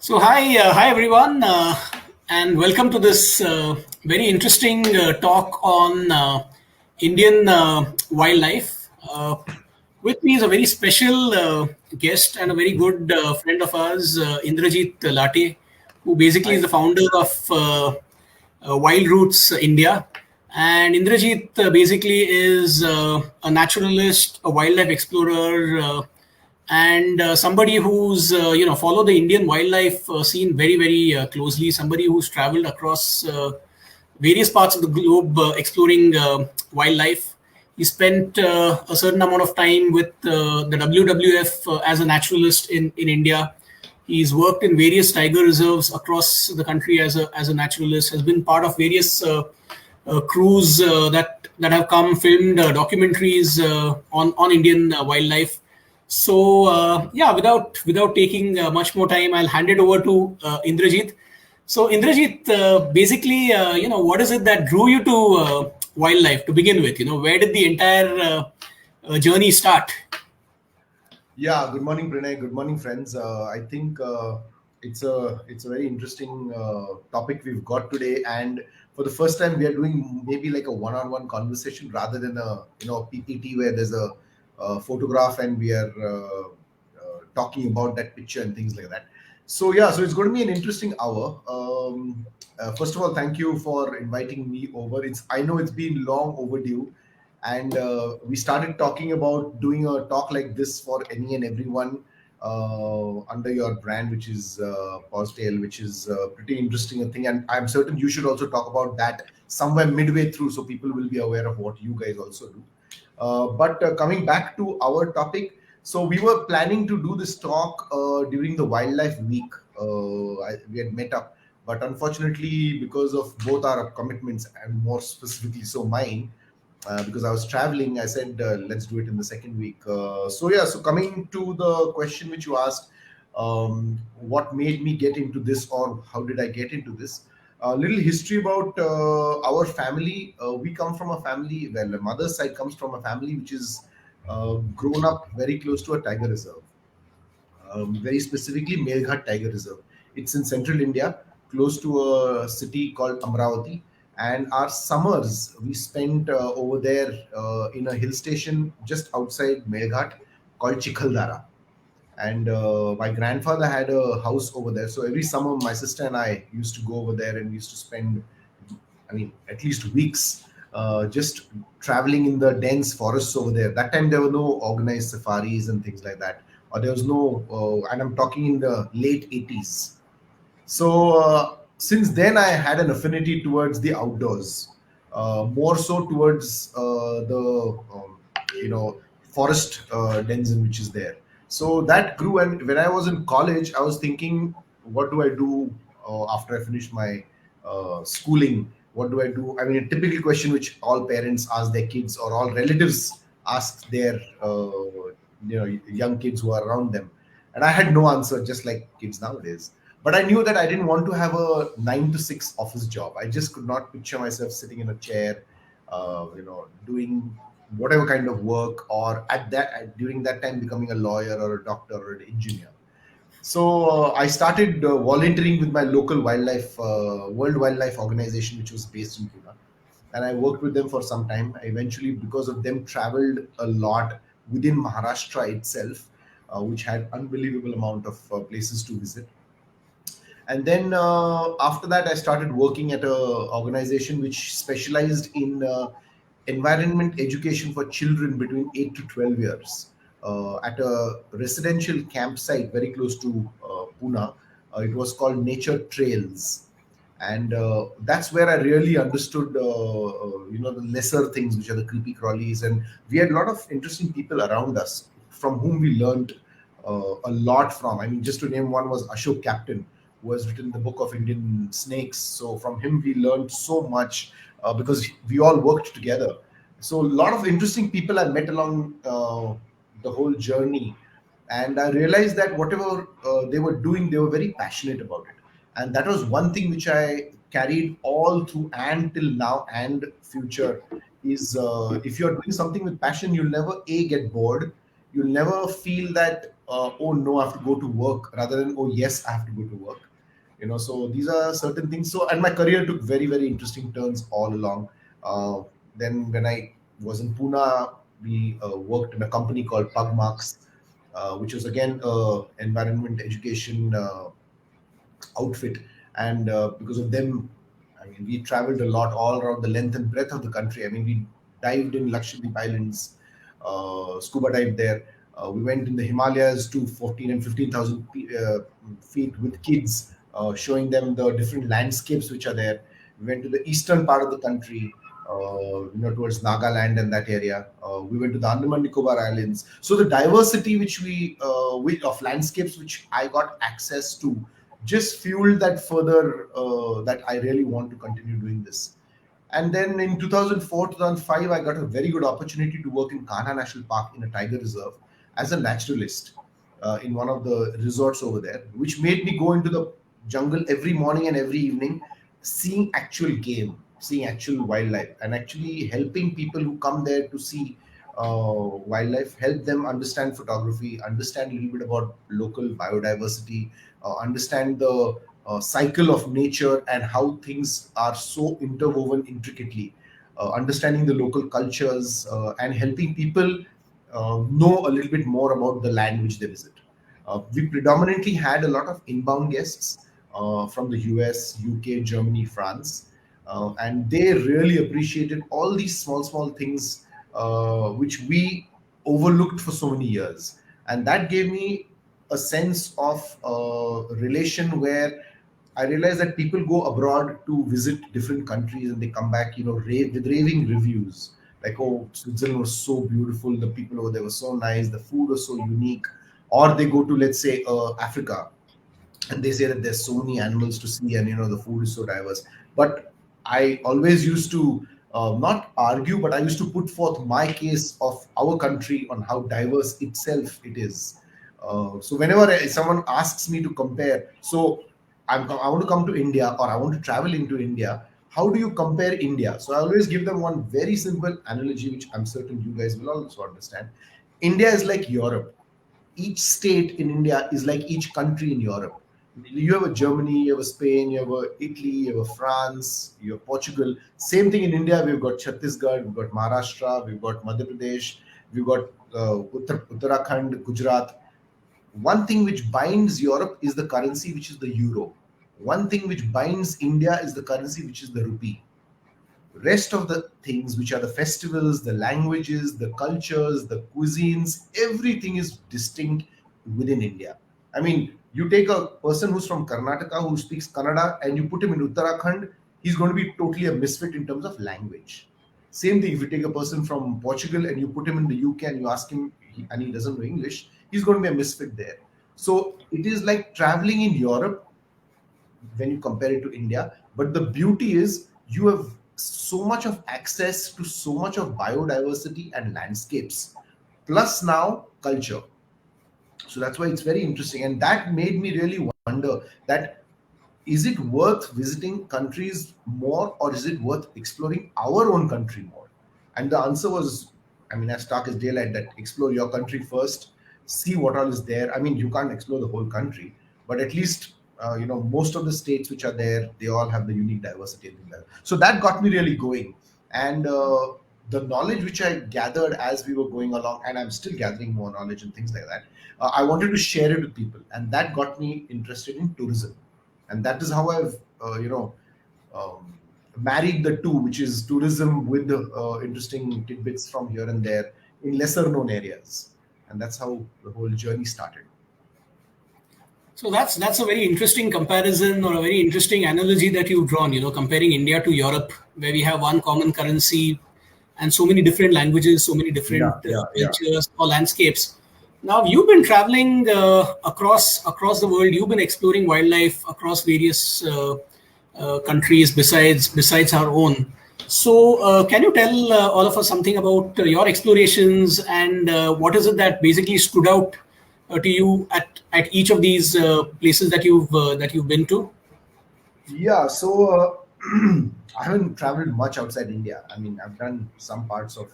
Hi everyone, and welcome to this very interesting talk on Indian wildlife. With me is a very special guest and a very good friend of ours, Indrajit Latey, who basically is Hi. the founder of Wild Roots India. And Indrajit basically is a naturalist, a wildlife explorer, and somebody who's followed the Indian wildlife scene very closely. Somebody who's traveled across various parts of the globe exploring wildlife. He spent a certain amount of time with the WWF as a naturalist in India. He's worked in various tiger reserves across the country as a naturalist. Has been part of various crews that have come filmed documentaries on Indian wildlife. Without taking much more time, I'll hand it over to Indrajit. So Indrajit, basically, what is it that drew you to wildlife to begin with? Where did the entire journey start? Yeah. Good morning, Prinay. Good morning, friends. I think it's a very interesting topic we've got today, and for the first time, we are doing maybe like a one-on-one conversation rather than a PPT where there's a photograph and we are talking about that picture and things like that. So yeah, so it's going to be an interesting hour. First of all, thank you for inviting me over. It's I know it's been long overdue, and we started talking about doing a talk like this for any and everyone under your brand, which is Posdale, which is pretty interesting thing. And I'm certain you should also talk about that somewhere midway through, so people will be aware of what you guys also do. But coming back to our topic, so we were planning to do this talk during the Wildlife Week. We had met up, but unfortunately, because of both our commitments and more specifically so mine, because I was traveling, I said, let's do it in the second week. So coming to the question which you asked, what made me get into this, or how did I get into this? A little history about our family. We come from a family, well, my mother's side comes from a family which is grown up very close to a tiger reserve, very specifically Melghat Tiger Reserve. It's in central India, close to a city called Amravati. And our summers we spent over there in a hill station just outside Melghat called Chikhaldara. And my grandfather had a house over there. So every summer, my sister and I used to go over there and we used to spend, I mean, at least weeks just traveling in the dense forests over there. That time there were no organized safaris and things like that, or there was no, and I'm talking in the late 80s. So since then, I had an affinity towards the outdoors, more so towards the forest dens in which is there. So that grew, and when I was in college, I was thinking, what do I do after I finish my schooling? What do I do? I mean, a typical question which all parents ask their kids, or all relatives ask their young kids who are around them. And I had no answer, just like kids nowadays. But I knew that I didn't want to have a 9 to 6 office job. I just could not picture myself sitting in a chair, doing whatever kind of work, or during that time becoming a lawyer or a doctor or an engineer. So I started volunteering with my local World Wildlife Organization, which was based in Pune, and I worked with them for some time. I eventually, because of them, traveled a lot within Maharashtra itself, which had unbelievable amount of places to visit. And then after that, I started working at a organization which specialized in environment education for children between 8 to 12 years at a residential campsite very close to Pune. It was called Nature Trails. And that's where I really understood the lesser things, which are the creepy crawlies. And we had a lot of interesting people around us from whom we learned a lot from. I mean, just to name one was Ashok Captain, who has written the book of Indian snakes. So from him we learned so much because we all worked together. So a lot of interesting people I met along the whole journey, and I realized that whatever they were doing, they were very passionate about it. And that was one thing which I carried all through and till now and future. Is if you're doing something with passion, you'll never get bored. You'll never feel that oh no, I have to go to work, rather than oh yes, I have to go to work. So these are certain things. So, and my career took very, very interesting turns all along. Uh, then when I was in Pune, we worked in a company called Pugmarks, which was again environment education outfit. And because of them, I mean, we traveled a lot all around the length and breadth of the country. I mean, we dived in Lakshadweep Islands, scuba dived there. We went in the Himalayas to 14 and 15,000 feet with kids, showing them the different landscapes which are there. We went to the eastern part of the country, towards Nagaland and that area. We went to the Andaman Nicobar Islands. So the diversity of landscapes which I got access to just fueled that further, that I really want to continue doing this. And then in 2004, 2005, I got a very good opportunity to work in Kanha National Park in a tiger reserve as a naturalist in one of the resorts over there, which made me go into the jungle every morning and every evening, seeing actual game, seeing actual wildlife, and actually helping people who come there to see wildlife, help them understand photography, understand a little bit about local biodiversity, understand the cycle of nature and how things are so interwoven intricately, understanding the local cultures, and helping people know a little bit more about the land which they visit. We predominantly had a lot of inbound guests from the US, UK, Germany, France, and they really appreciated all these small, small things which we overlooked for so many years. And that gave me a sense of relation where I realized that people go abroad to visit different countries and they come back, with raving reviews. Like, oh, Switzerland was so beautiful, the people over there were so nice, the food was so unique. Or they go to, let's say, Africa, and they say that there's so many animals to see, and the food is so diverse. But I always used to not argue, but I used to put forth my case of our country on how diverse itself it is. So whenever someone asks me to compare, so I want to come to India, or I want to travel into India, how do you compare India? So I always give them one very simple analogy, which I'm certain you guys will also understand. India is like Europe. Each state in India is like each country in Europe. You have a Germany, you have a Spain, you have a Italy, you have a France, you have Portugal. Same thing in India. We've got Chhattisgarh, we've got Maharashtra, we've got Madhya Pradesh, we've got Uttarakhand, Gujarat. One thing which binds Europe is the currency, which is the euro. One thing which binds India is the currency, which is the rupee. Rest of the things, which are the festivals, the languages, the cultures, the cuisines, everything is distinct within India. I mean, you take a person who's from Karnataka who speaks Kannada and you put him in Uttarakhand, he's going to be totally a misfit in terms of language. Same thing if you take a person from Portugal and you put him in the UK and you ask him, and he doesn't know English, he's going to be a misfit there. So it is like traveling in Europe when you compare it to India. But the beauty is you have so much of access to so much of biodiversity and landscapes, plus now culture. So that's why it's very interesting. And that made me really wonder that, is it worth visiting countries more, or is it worth exploring our own country more? And the answer was, I mean, as stark as daylight, that explore your country first, see what all is there. I mean, you can't explore the whole country, but at least most of the states which are there, they all have the unique diversity and things like that. So that got me really going. And the knowledge which I gathered as we were going along, and I'm still gathering more knowledge and things like that, I wanted to share it with people, and that got me interested in tourism. And that is how I've um, married the two, which is tourism with interesting tidbits from here and there in lesser known areas. And that's how the whole journey started. So that's a very interesting comparison, or a very interesting analogy that you've drawn. Comparing India to Europe, where we have one common currency and so many different languages, so many different Yeah, yeah, yeah. cultures or landscapes. Now you've been traveling across the world. You've been exploring wildlife across various countries besides our own. So can you tell all of us something about your explorations, and what is it that basically stood out to you at each of these places that you've been to? Yeah, so I haven't traveled much outside India. I mean, I've done some parts of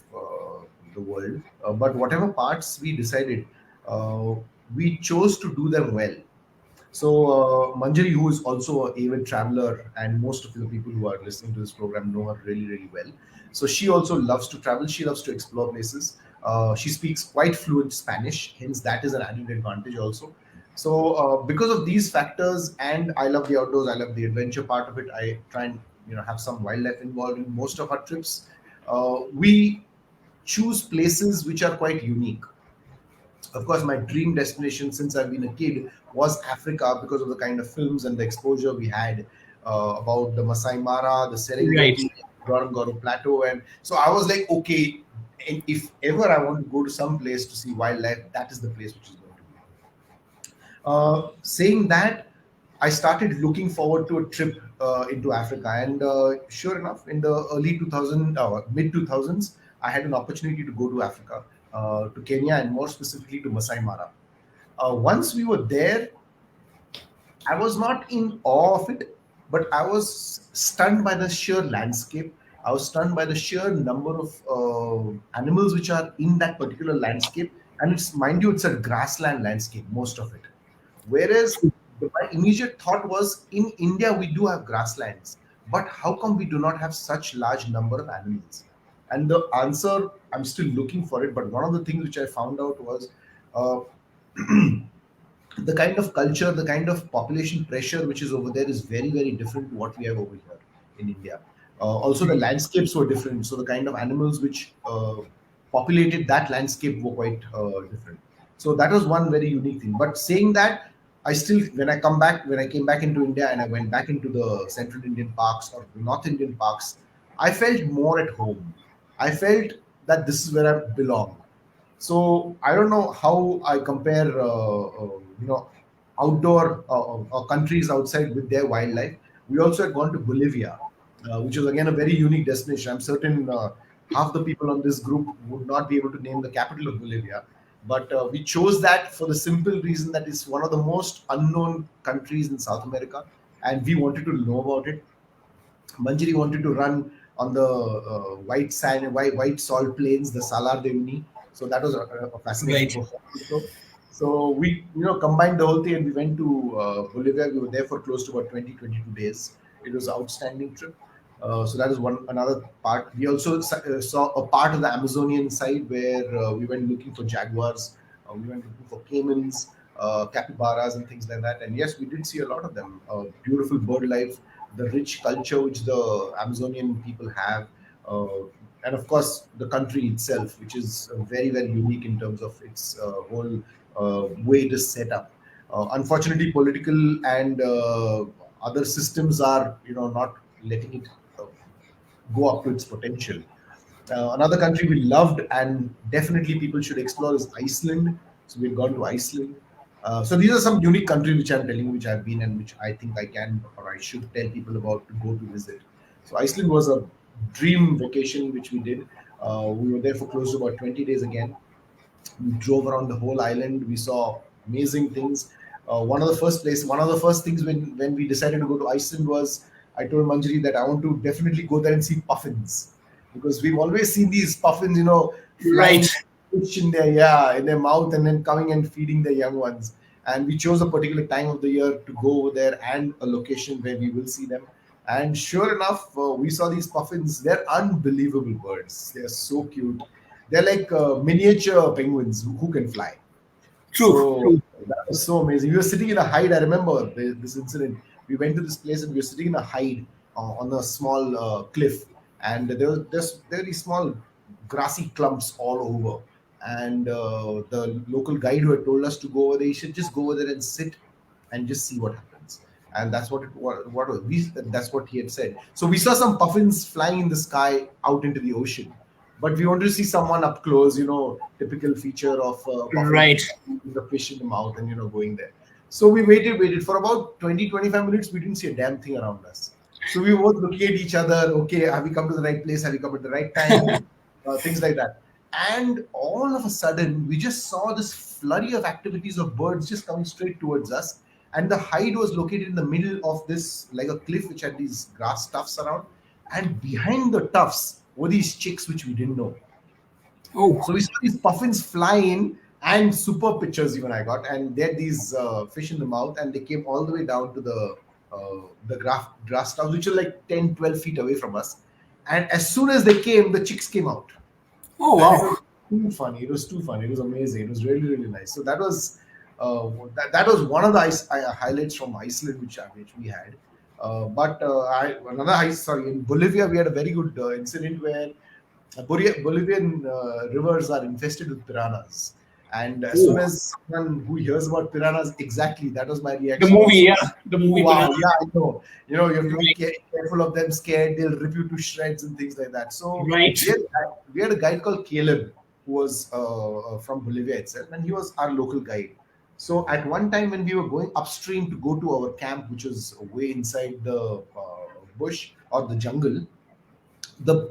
the world, but whatever parts we decided, uh, we chose to do them well. So, Manjari, who is also an avid traveler, and most of the people who are listening to this program know her really, really well. So, she also loves to travel. She loves to explore places. She speaks quite fluent Spanish, hence, that is an added advantage also. So, because of these factors, and I love the outdoors, I love the adventure part of it, I try and have some wildlife involved in most of our trips. We choose places which are quite unique. Of course, my dream destination since I've been a kid was Africa because of the kind of films and the exposure we had about the Masai Mara, the Right. Serengeti, Ngorongoro Plateau. And so I was like, okay, and if ever I want to go to some place to see wildlife, that is the place which is going to be. Saying that, I started looking forward to a trip into Africa, and sure enough, in the early 2000, mid 2000s, I had an opportunity to go to Africa, to Kenya, and more specifically to Masai Mara. Once we were there, I was not in awe of it, but I was stunned by the sheer landscape. I was stunned by the sheer number of animals which are in that particular landscape. And it's, mind you, it's a grassland landscape, most of it. Whereas my immediate thought was, in India, we do have grasslands, but how come we do not have such large number of animals? And the answer, I'm still looking for it, but one of the things which I found out was, uh, the kind of culture, the kind of population pressure which is over there is very, very different to what we have over here in India. Also, the landscapes were different, so the kind of animals which populated that landscape were quite different. So that was one very unique thing. But saying that, I still, when I came back into India and I went back into the Central Indian parks or the North Indian parks, I felt more at home. I felt that this is where I belong. So I don't know how I compare, outdoor countries outside with their wildlife. We also had gone to Bolivia, which was again a very unique destination. I'm certain half the people on this group would not be able to name the capital of Bolivia, but we chose that for the simple reason that it's one of the most unknown countries in South America, and we wanted to know about it. Manjari wanted to run on the white sand, white salt plains, the Salar de Uyuni. So that was a fascinating Right. for her also. So we, combined the whole thing and we went to Bolivia. We were there for close to about 20-22 days. It was an outstanding trip. So that is one another part. We also saw a part of the Amazonian side where we went looking for jaguars, we went looking for caimans, capybaras, and things like that. And yes, we did see a lot of them. Beautiful bird life, the rich culture which the Amazonian people have, uh, and of course the country itself, which is very, very unique in terms of its whole way it is set up. Unfortunately, political and other systems are, not letting it uh, go up to its potential. Another country we loved and definitely people should explore is Iceland. So we've gone to Iceland. So these are some unique countries which I'm telling you, which I've been and which I think I can or I should tell people about to go to visit. So Iceland was a dream vacation which we did. We were there for close to about 20 days again. We drove around the whole island. We saw amazing things. One of the first things when we decided to go to Iceland was, I told Manjari that I want to definitely go there and see puffins, because we've always seen these puffins, Right. flying fish in their, yeah, in their mouth and then coming and feeding their young ones. And we chose a particular time of the year to go over there and a location where we will see them. And sure enough, we saw these puffins. They're unbelievable birds. They're so cute. They're like miniature penguins who can fly. True. So True. that was so amazing. We were sitting in a hide. I remember this incident. We went to this place and we were sitting in a hide on a small cliff, and there was just very small grassy clumps all over. And the local guide who had told us to go over there, you should just go over there and sit and just see what happens. And that's that's what he had said. So we saw some puffins flying in the sky out into the ocean, but we wanted to see someone up close. Typical feature of puffin, Right. the fish in the mouth and going there. So we waited for about 20-25 minutes. We didn't see a damn thing around us. So we were both looking at each other. Okay, have we come to the right place? Have we come at the right time? Things like that. And all of a sudden, we just saw this flurry of activities of birds just coming straight towards us. And the hide was located in the middle of this, like a cliff which had these grass tufts around. And behind the tufts were these chicks which we didn't know. Oh. So we saw these puffins fly in. and super pictures even I got. And they had these fish in the mouth, and they came all the way down to the grass towers, which are like 10, 12 feet away from us. And as soon as they came, the chicks came out, Oh and it was wow. too funny. It was too funny. It was amazing. It was really, really nice. So that was one of the highlights from Iceland, which we had. Sorry, in Bolivia we had a very good incident where Bolivian rivers are infested with piranhas. And as soon Oh, as someone who hears about piranhas, exactly, that was my the reaction movie, also. yeah, the movie Prinay. Wow, yeah, I know. You have to be Right, careful of them, scared, they'll rip you to shreds and things like that. So right. we had a guide called Caleb who was from Bolivia itself, and he was our local guide. So at one time when we were going upstream to go to our camp, which was way inside the bush or the jungle,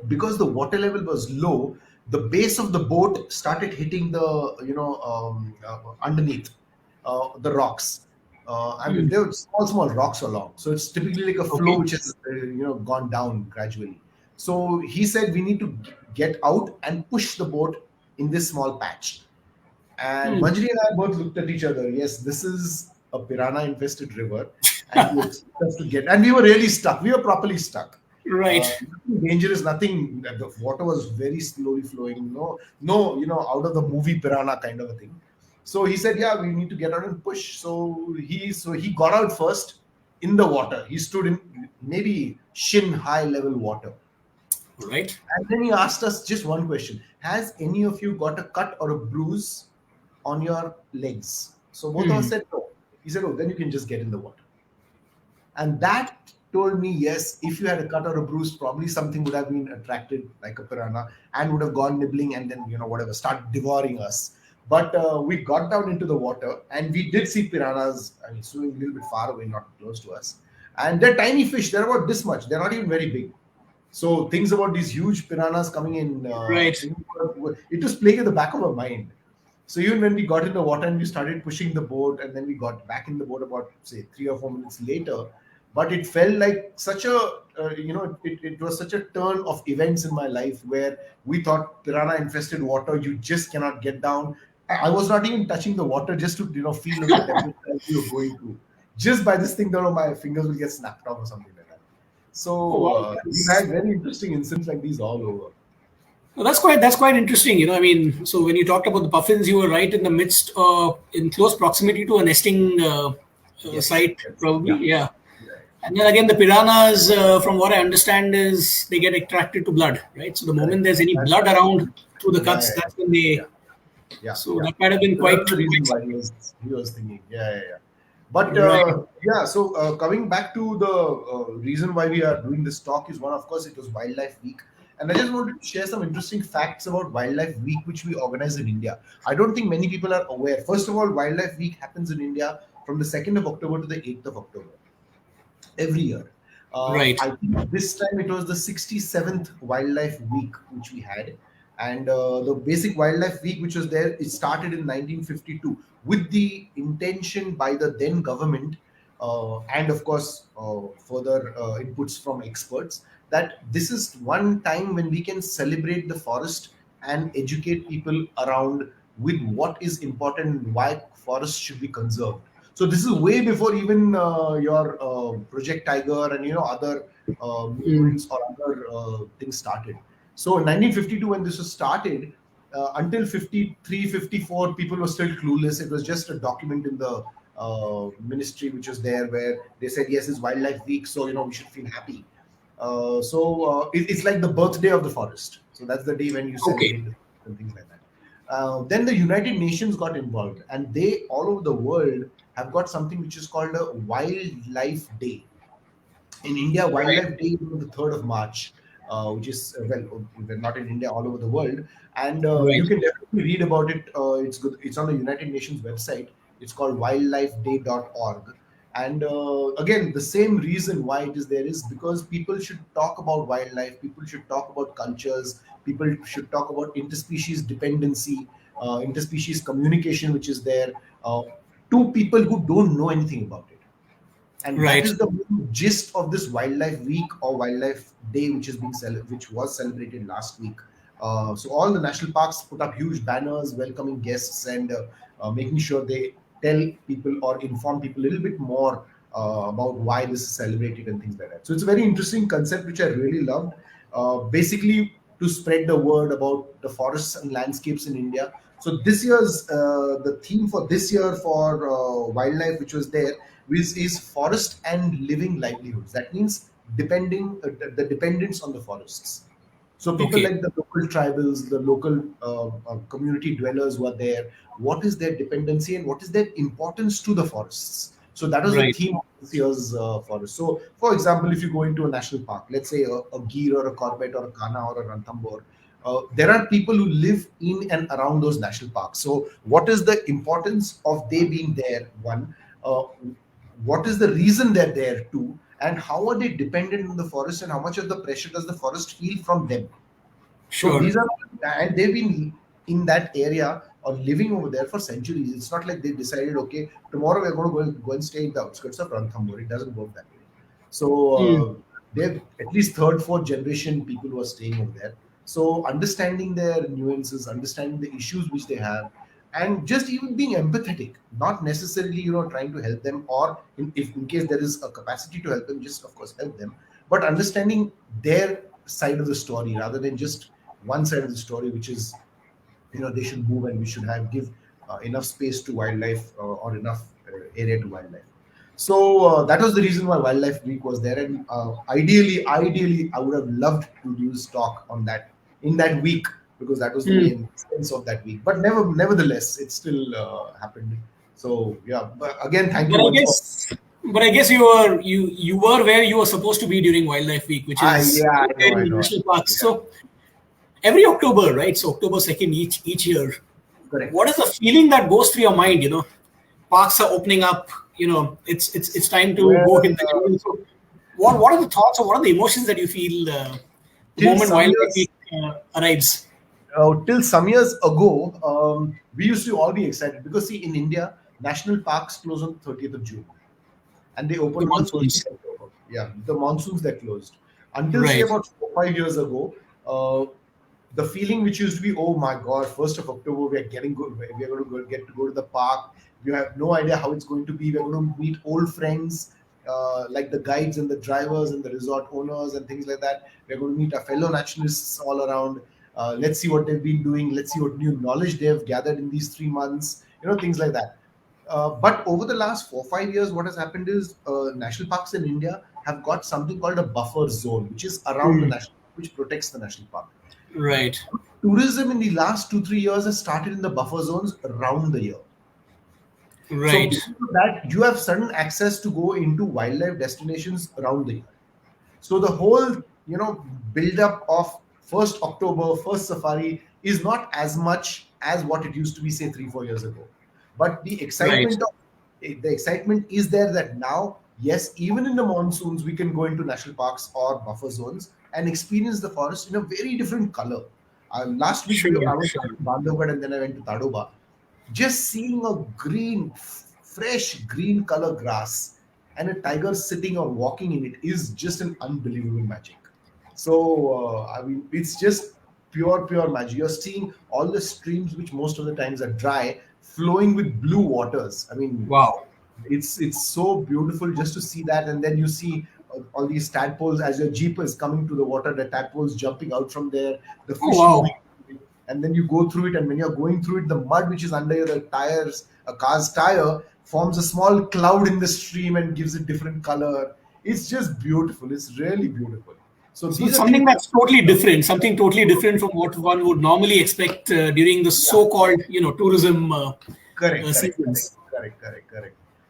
because the water level was low, the base of the boat started hitting the underneath the rocks. I mean, Hmm. there were small rocks along, so it's typically like a flow Okay. which has gone down gradually. So he said we need to get out and push the boat in this small patch. And Hmm. Manjri and I both looked at each other. Yes, this is a piranha infested river, and you expect us to get. And we were really stuck. We were properly stuck. Right. Nothing dangerous, nothing. The water was very slowly flowing. No, no, out of the movie piranha kind of a thing. So he said, "Yeah, we need to get out and push." So he got out first in the water. He stood in maybe shin high level water, Right. and then he asked us just one question: has any of you got a cut or a bruise on your legs? So both of us Hmm. said no. He said, oh, then you can just get in the water. And that told me, yes, if you had a cut or a bruise, probably something would have been attracted like a piranha and would have gone nibbling and then, whatever, start devouring us. But we got down into the water and we did see piranhas, I mean, swimming a little bit far away, not close to us. And they're tiny fish. They're about this much. They're not even very big. So things about these huge piranhas coming in, Right. it was playing in the back of our mind. So even when we got in the water and we started pushing the boat, and then we got back in the boat about say 3 or 4 minutes later, but it felt like such a it was such a turn of events in my life where we thought piranha infested water, you just cannot get down. I was not even touching the water just to feel the temperature as we were going through. Just by this thing, my fingers will get snapped off or something like that. Oh So wow. we've had very interesting incidents like these all over. Well, that's quite interesting. I mean, so when you talked about the puffins, you were right in the midst, in close proximity to a nesting Yes, site, yes, probably. yeah, Yeah. yeah, And then again, the piranhas, from what I understand, is they get attracted to blood, right? So the moment correct. there's any That's blood around through the yeah, cuts, yeah, that's when they. yeah. Yeah, So yeah. that might have been So that's quite the reason why scary. he was thinking. Yeah, yeah, yeah. But Right. yeah, so coming back to the reason why we are doing this talk is one, of course, it was Wildlife Week. And I just wanted to share some interesting facts about Wildlife Week, which we organize in India. I don't think many people are aware. First of all, Wildlife Week happens in India from the 2nd of October to the 8th of October every year. Right. I think this time it was the 67th Wildlife Week which we had. And the basic Wildlife Week, which was there, it started in 1952 with the intention by the then government, and of course, further inputs from experts, that this is one time when we can celebrate the forest and educate people around with what is important and why forests should be conserved. So this is way before even your Project Tiger and other Mm. movements or other things started. So in 1952, when this was started, until 53, 54, people were still clueless. It was just a document in the ministry which was there where they said, yes, it's Wildlife Week, so we should feel happy. It's like the birthday of the forest. So that's the day when you Okay. celebrate the forest and things like that. Then the United Nations got involved, and they all over the world have got something which is called a Wildlife Day. In India, Right. Wildlife Day is on the 3rd of March, which is not in India, all over the world, and you Right. can definitely read about it. It's good. It's on the United Nations website. It's called wildlifeday.org. And again, the same reason why it is there is because people should talk about wildlife. People should talk about cultures. People should talk about interspecies dependency, interspecies communication, which is there, to people who don't know anything about it. And that Right. is the main gist of this Wildlife Week or Wildlife Day, which was celebrated last week. So all the national parks put up huge banners welcoming guests and making sure they tell people or inform people a little bit more about why this is celebrated and things like that. So it's a very interesting concept which I really loved. Basically, to spread the word about the forests and landscapes in India. So this year's the theme for this year for wildlife, which was there, is forest and living livelihoods. That means depending the dependence on the forests. So people Okay. like the local tribals, the local community dwellers who are there, what is their dependency and what is their importance to the forests? So that was the Right. theme of this year's forest. So, for example, if you go into a national park, let's say a Gir or a Corbett or a Kana or a Ranthambore, there are people who live in and around those national parks. So, what is the importance of they being there? One, uh, what is the reason they're there? Two, and how are they dependent on the forest and how much of the pressure does the forest feel from them? So Sure. these are, and they've been in that area or living over there for centuries. It's not like they decided, okay, tomorrow we're going to go and stay in the outskirts of Ranthambore. It doesn't work that way. So Hmm. they're at least third, fourth generation people who are staying over there. So understanding their nuances, understanding the issues which they have, and just even being empathetic, not necessarily trying to help them, or if in case there is a capacity to help them, just of course help them, but understanding their side of the story rather than just one side of the story, which is they should move and we should have give enough space to wildlife or enough area to wildlife. So that was the reason why Wildlife Week was there, and ideally, I would have loved to do this talk on that in that week because that was the Hmm. main sense of that week. But nevertheless, it still happened. So yeah, but again, thank But you I once more. guess, but I guess you were where you were supposed to be during Wildlife Week, which is Yeah, right there in I the know. national parks. Yeah, So every October, right? So October 2nd each year. correct. What is the feeling that goes through your mind? Parks are opening up. It's time to go Well, hit the jungle. So what are the thoughts or what are the emotions that you feel the till moment some Wildlife years Week arrives? till some years ago, we used to all be excited because see, in India, national parks close on 30th of June and they The open on the first monsoons, week of October. Yeah, the monsoons they're closed. Until say right? about 4 5 years ago, the feeling which used to be, oh my God, 1st of October we are getting good. We are going to get to go to the park. We have no idea how it's going to be. We're going to meet old friends. Like the guides and the drivers and the resort owners and things like that. We're going to meet our fellow naturalists all around. Let's see what they've been doing. Let's see what new knowledge they have gathered in these 3 months. Things like that. But over the last 4 5 years, what has happened is national parks in India have got something called a buffer zone, which is around the Hmm. national, which protects the national park. Right, Tourism in the last 2 3 years has started in the buffer zones around the year. So right, because of that, you have sudden access to go into wildlife destinations around the year. So the whole, build up of 1st October, first safari is not as much as what it used to be, say 3 4 years ago. But right. the excitement is there that now, yes, even in the monsoons, we can go into national parks or buffer zones and experience the forest in a very different color. Last week Sure, I was sure. in Bandhavgarh and then I went to Tadoba. Just seeing a fresh green color grass and a tiger sitting or walking in it is just an unbelievable magic. So I mean, it's just pure magic. You're seeing all the streams, which most of the times are dry, flowing with blue waters. I mean, Wow. it's so beautiful just to see that, and then you see all these tadpoles as your jeep is coming to the water. The tadpoles jumping out from there, the Oh, fish moving, wow. and then you go through it. And when you're going through it, the mud which is under the tires, a car's tire, forms a small cloud in the stream and gives it different color. It's just beautiful. It's really beautiful. So So these it's are things. something that's totally different, something totally different from what one would normally expect during the Yeah. so-called, tourism Correct. seasons. Correct.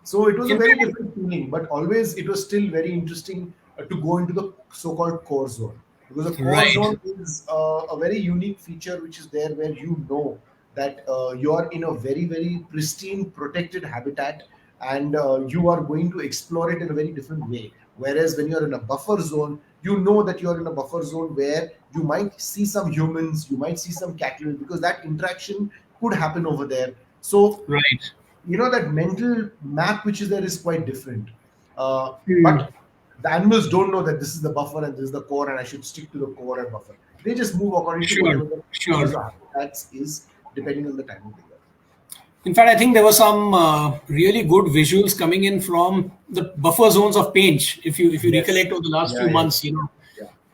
So it was a In very fact, different feeling, but always it was still very interesting to go into the so-called core zone, because a core right, zone is a very unique feature which is there where you know that you are in a very pristine protected habitat, and you are going to explore it in a very different way. Whereas when you're in a buffer zone, you know that you're in a buffer zone where you might see some humans, you might see some cattle, because that interaction could happen over there. So right. that mental map which is there is quite different. Hmm. But the animals don't know that this is the buffer and this is the core and I should stick to the core and buffer. They just move according to Sure, whatever the sure. habitats is, depending on the time of the year. In fact, I think there were some really good visuals coming in from the buffer zones of Pench. If you Yes. recollect over the last Yeah, few yeah, months, yeah,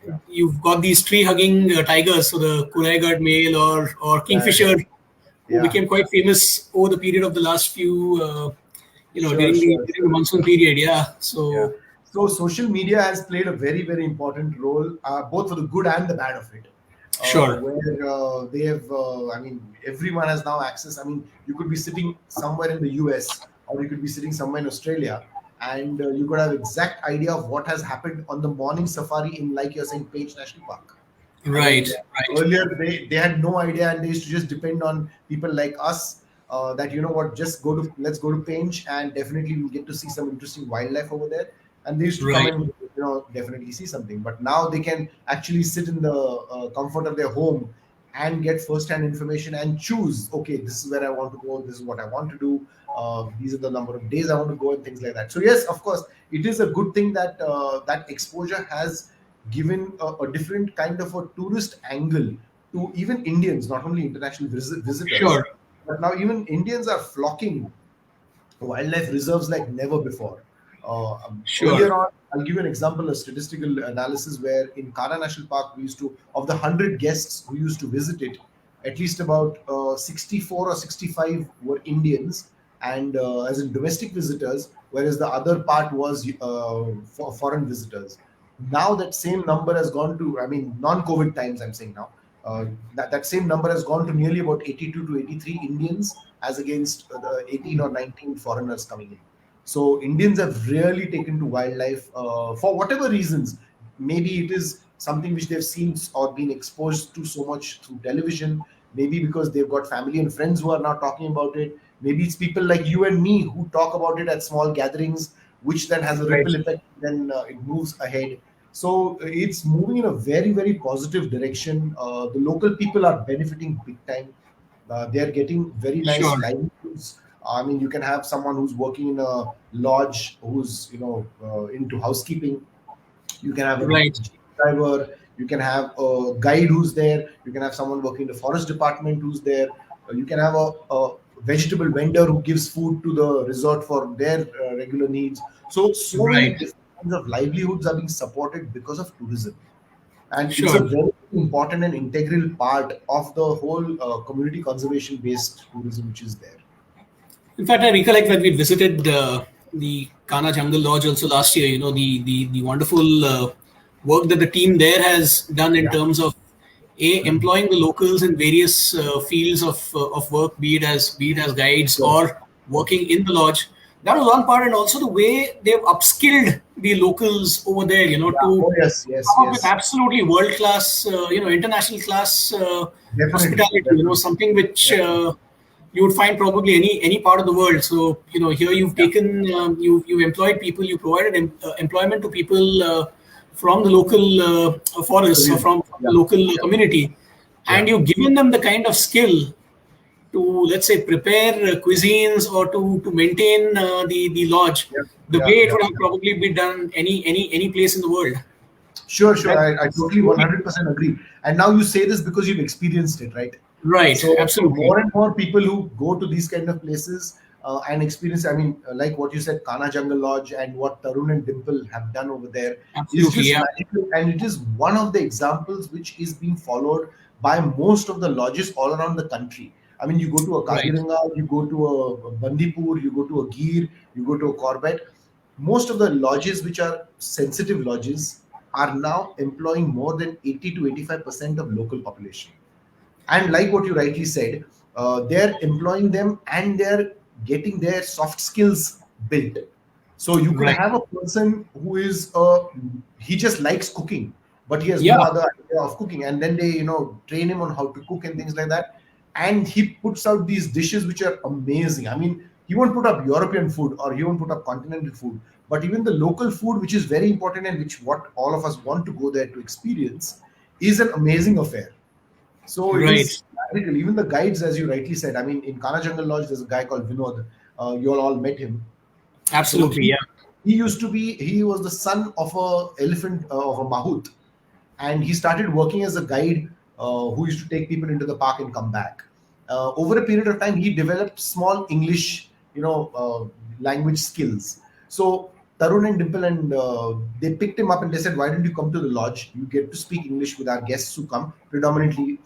yeah, you've got these tree hugging tigers, so the Kuraigat male or yeah, yeah, kingfisher, who yeah. became quite famous over the period of the last few, Sure, during the sure. monsoon period. Yeah, Yeah. so So social media has played a very, very important role, both for the good and the bad of it. sure, Where they have, I mean, everyone has now access. I mean, you could be sitting somewhere in the US, or you could be sitting somewhere in Australia, and you could have exact idea of what has happened on the morning safari in, like you're saying, Page National Park. I right, mean, right, earlier they had no idea, and they used to just depend on people like us. That, you know what, just let's go to Pinch, and definitely we'll get to see some interesting wildlife over there. And they used to come right, and, definitely see something. But now they can actually sit in the comfort of their home and get first-hand information and choose. Okay, this is where I want to go. This is what I want to do. These are the number of days I want to go, and things like that. So yes, of course, it is a good thing that that exposure has given a different kind of a tourist angle to even Indians, not only international visitors, sure, but now even Indians are flocking wildlife reserves like never before. Earlier sure. on, I'll give you an example, a statistical analysis where in Kana National Park, we used to, of the 100 guests who used to visit it, at least about 64 or 65 were Indians, and as in domestic visitors, whereas the other part was for foreign visitors. Now that same number has gone to, I mean, non-COVID times, I'm saying now, that same number has gone to nearly about 82 to 83 Indians, as against the 18 or 19 foreigners coming in. So Indians have really taken to wildlife for whatever reasons. Maybe it is something which they've seen or been exposed to so much through television. Maybe because they've got family and friends who are now talking about it. Maybe it's people like you and me who talk about it at small gatherings, which then has a Right. ripple effect. Then it moves ahead. So it's moving in a very, very positive direction. The local people are benefiting big time. They are getting very nice Sure. livelihoods. I mean, you can have someone who's working in a lodge who's, into housekeeping. You can have a Right. jeep driver. You can have a guide who's there. You can have someone working in the forest department who's there. You can have a vegetable vendor who gives food to the resort for their regular needs. So many Right. different kinds of livelihoods are being supported because of tourism, and it's a Sure. very important and integral part of the whole community conservation based tourism which is there. In fact, I recollect when we visited the Kana Jungle Lodge also last year. The wonderful work that the team there has done in Yeah. terms of Mhm. employing the locals in various fields of work, be it as guides Sure. or working in the lodge. That was one part, and also the way they've upskilled the locals over there. Yeah. To Oh yes, yes, come up with yes. absolutely world class, international class Definitely, hospitality. definitely, Something which definitely. you would find probably any part of the world. So here you've Yeah. taken you've employed people, you provided employment to people from the local forests or Community. from the Yeah. local Yeah. community, and Yeah. you've given them the kind of skill to, let's say, prepare cuisines or to maintain the lodge Yeah. the Yeah. way it Yeah. would have probably been done any place in the world. Sure, sure. I That's totally truly 100% agree. And now you say this because you've experienced it, right? right. So Absolutely. more and more people who go to these kind of places and experience, I mean, like what you said, Kana Jungle Lodge and what Tarun and Dimple have done over there is Absolutely. just Yeah. magical. And it is one of the examples which is being followed by most of the lodges all around the country. I mean, you go to a Right. Kaziranga, you go to a Bandipur, you go to a Gir, you go to a Corbett. Most of the lodges which are sensitive lodges are now employing more than 80 to 85% of local population. And like what you rightly said, they're employing them and they're getting their soft skills built. So you could Right. have a person who is he just likes cooking, but he has no Yeah. other idea of cooking, and then they train him on how to cook and things like that, and he puts out these dishes which are amazing. I mean, he won't put up European food or he won't put up continental food, but even the local food, which is very important and which what all of us want to go there to experience, is an amazing affair. So it Right. is magical. Even the guides, as you rightly said, I mean, in Kana Jungle Lodge, there's a guy called Vinod. You all met him. So Absolutely. Yeah. he used to be, he was the son of a elephant, of a mahout. and he started working as a guide who used to take people into the park and come back. Over a period of time, he developed small English, language skills. So Tarun and Dimple and they picked him up and they said, "Why don't you come to the lodge? You get to speak English with our guests who come, predominantly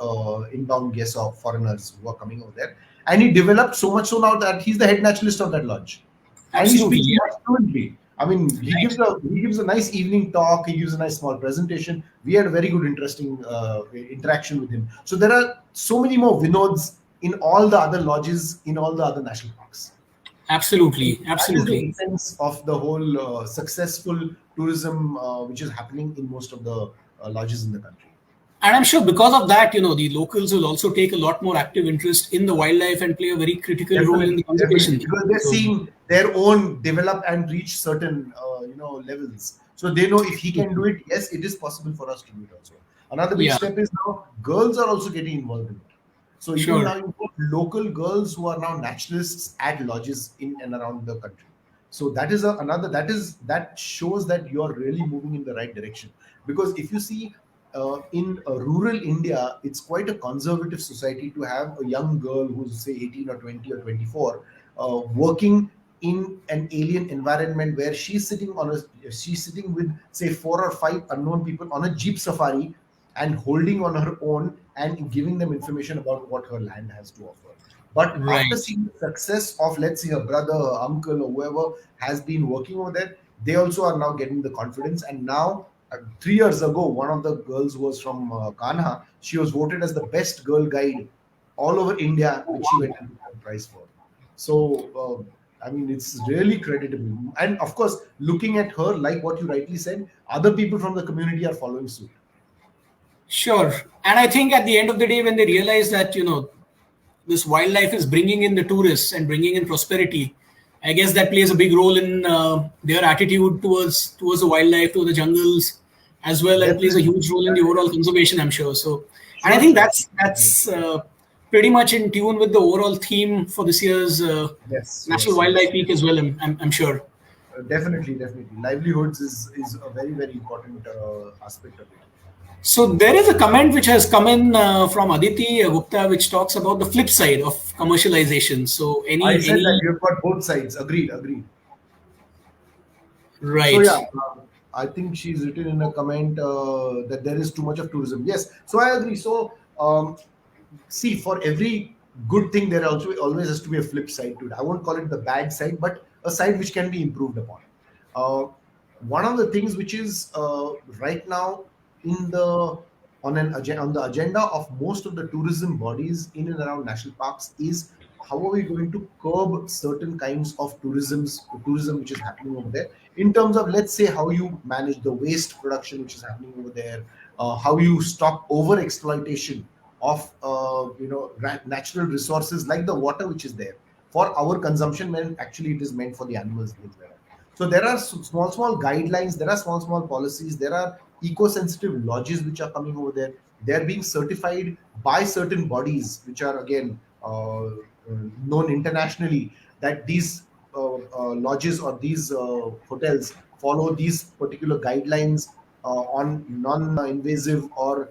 inbound guests or foreigners who are coming over there." And he developed so much so now that he's the head naturalist of that lodge, and he Absolutely, speaks yeah. quite fluently. I mean, Right. he gives a nice evening talk. He gives a nice small presentation. We had a very good, interesting interaction with him. So there are so many more Vinods in all the other lodges in all the other national parks. Absolutely, That is the absolutely. essence of the whole successful tourism which is happening in most of the lodges in the country. And I'm sure because of that, the locals will also take a lot more active interest in the wildlife and play a very critical role in Definitely, the definitely, conservation. because they're So, seeing their own develop and reach certain, levels. So they know if he can do it, yes, it is possible for us to do it also. Another big yeah, step is now girls are also getting involved in it. So even sure. now you've got local girls who are now naturalists at lodges in and around the country. So that is another that shows that you're really moving in the right direction. Because if you see in rural India, it's quite a conservative society to have a young girl who's say 18 or 20 or 24 working in an alien environment where she's sitting with say 4 or 5 unknown people on a jeep safari and holding on her own and giving them information about what her land has to offer. But after Right. seeing the success of, let's say, her brother, her uncle, or whoever has been working over there, they also are now getting the confidence. And now, 3 years ago, one of the girls who was from Kanha, she was voted as the best girl guide all over India, which she went and took a prize for. So, I mean, it's really creditable. And of course, looking at her, like what you rightly said, other people from the community are following suit. Sure. And I think at the end of the day, when they realize that, this wildlife is bringing in the tourists and bringing in prosperity, I guess that plays a big role in their attitude towards the wildlife, to the jungles as well, and plays a Definitely, huge role in the overall definitely. conservation, I'm sure. So, and I Sure, think sure. that's pretty much in tune with the overall theme for this year's Yes, National yes, yes. Wildlife Week as well. I'm sure. Definitely, definitely. Livelihoods is a very, very important aspect of it. So there is a comment which has come in from Aditi Gupta, which talks about the flip side of commercialization. So I any said that any you've got both sides. Agreed, agreed. So yeah, right. I think she's written in a comment that there is too much of tourism. Yes, so I agree. So see, for every good thing, there also always has to be a flip side to it. I won't call it the bad side, but a side which can be improved upon. Uh, One of the things which is right now in the on the agenda of most of the tourism bodies in and around national parks is how are we going to curb certain kinds of tourism which is happening over there, in terms of, let's say, how you manage the waste production which is happening over there, how you stop over exploitation of natural resources like the water which is there for our consumption when actually it is meant for the animals things like that. So there are small guidelines, there are small policies, there are eco-sensitive lodges which are coming over there. They're being certified by certain bodies which are again known internationally, that these lodges or these hotels follow these particular guidelines on non-invasive or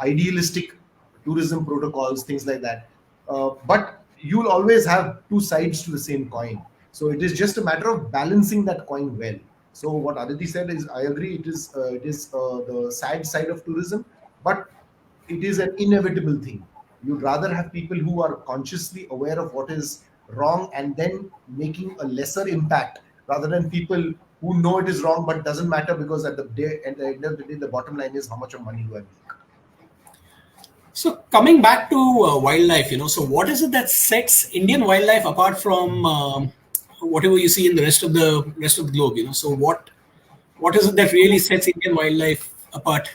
idealistic tourism protocols, things like that. But you'll always have two sides to the same coin. So it is just a matter of balancing that coin well. So what Aditi said is, I agree. It is the sad side of tourism, but it is an inevitable thing. You'd rather have people who are consciously aware of what is wrong and then making a lesser impact, rather than people who know it is wrong but doesn't matter, because at the end of the day, the bottom line is how much of money do I make. So coming back to wildlife, so what is it that sets Indian wildlife apart from whatever you see in the rest of the globe? So what is it that really sets Indian wildlife apart?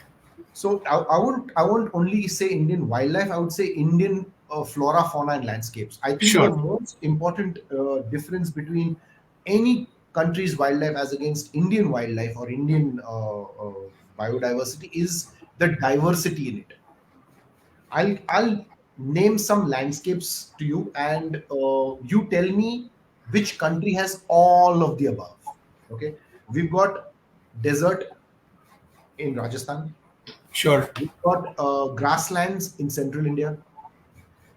So I won't only say Indian wildlife. I would say Indian flora, fauna, and landscapes. I think the Sure. most important difference between any country's wildlife as against Indian wildlife or Indian biodiversity is the diversity in it. I'll name some landscapes to you, and you tell me which country has all of the above. Okay, we've got desert in Rajasthan. Sure. We've got grasslands in central India.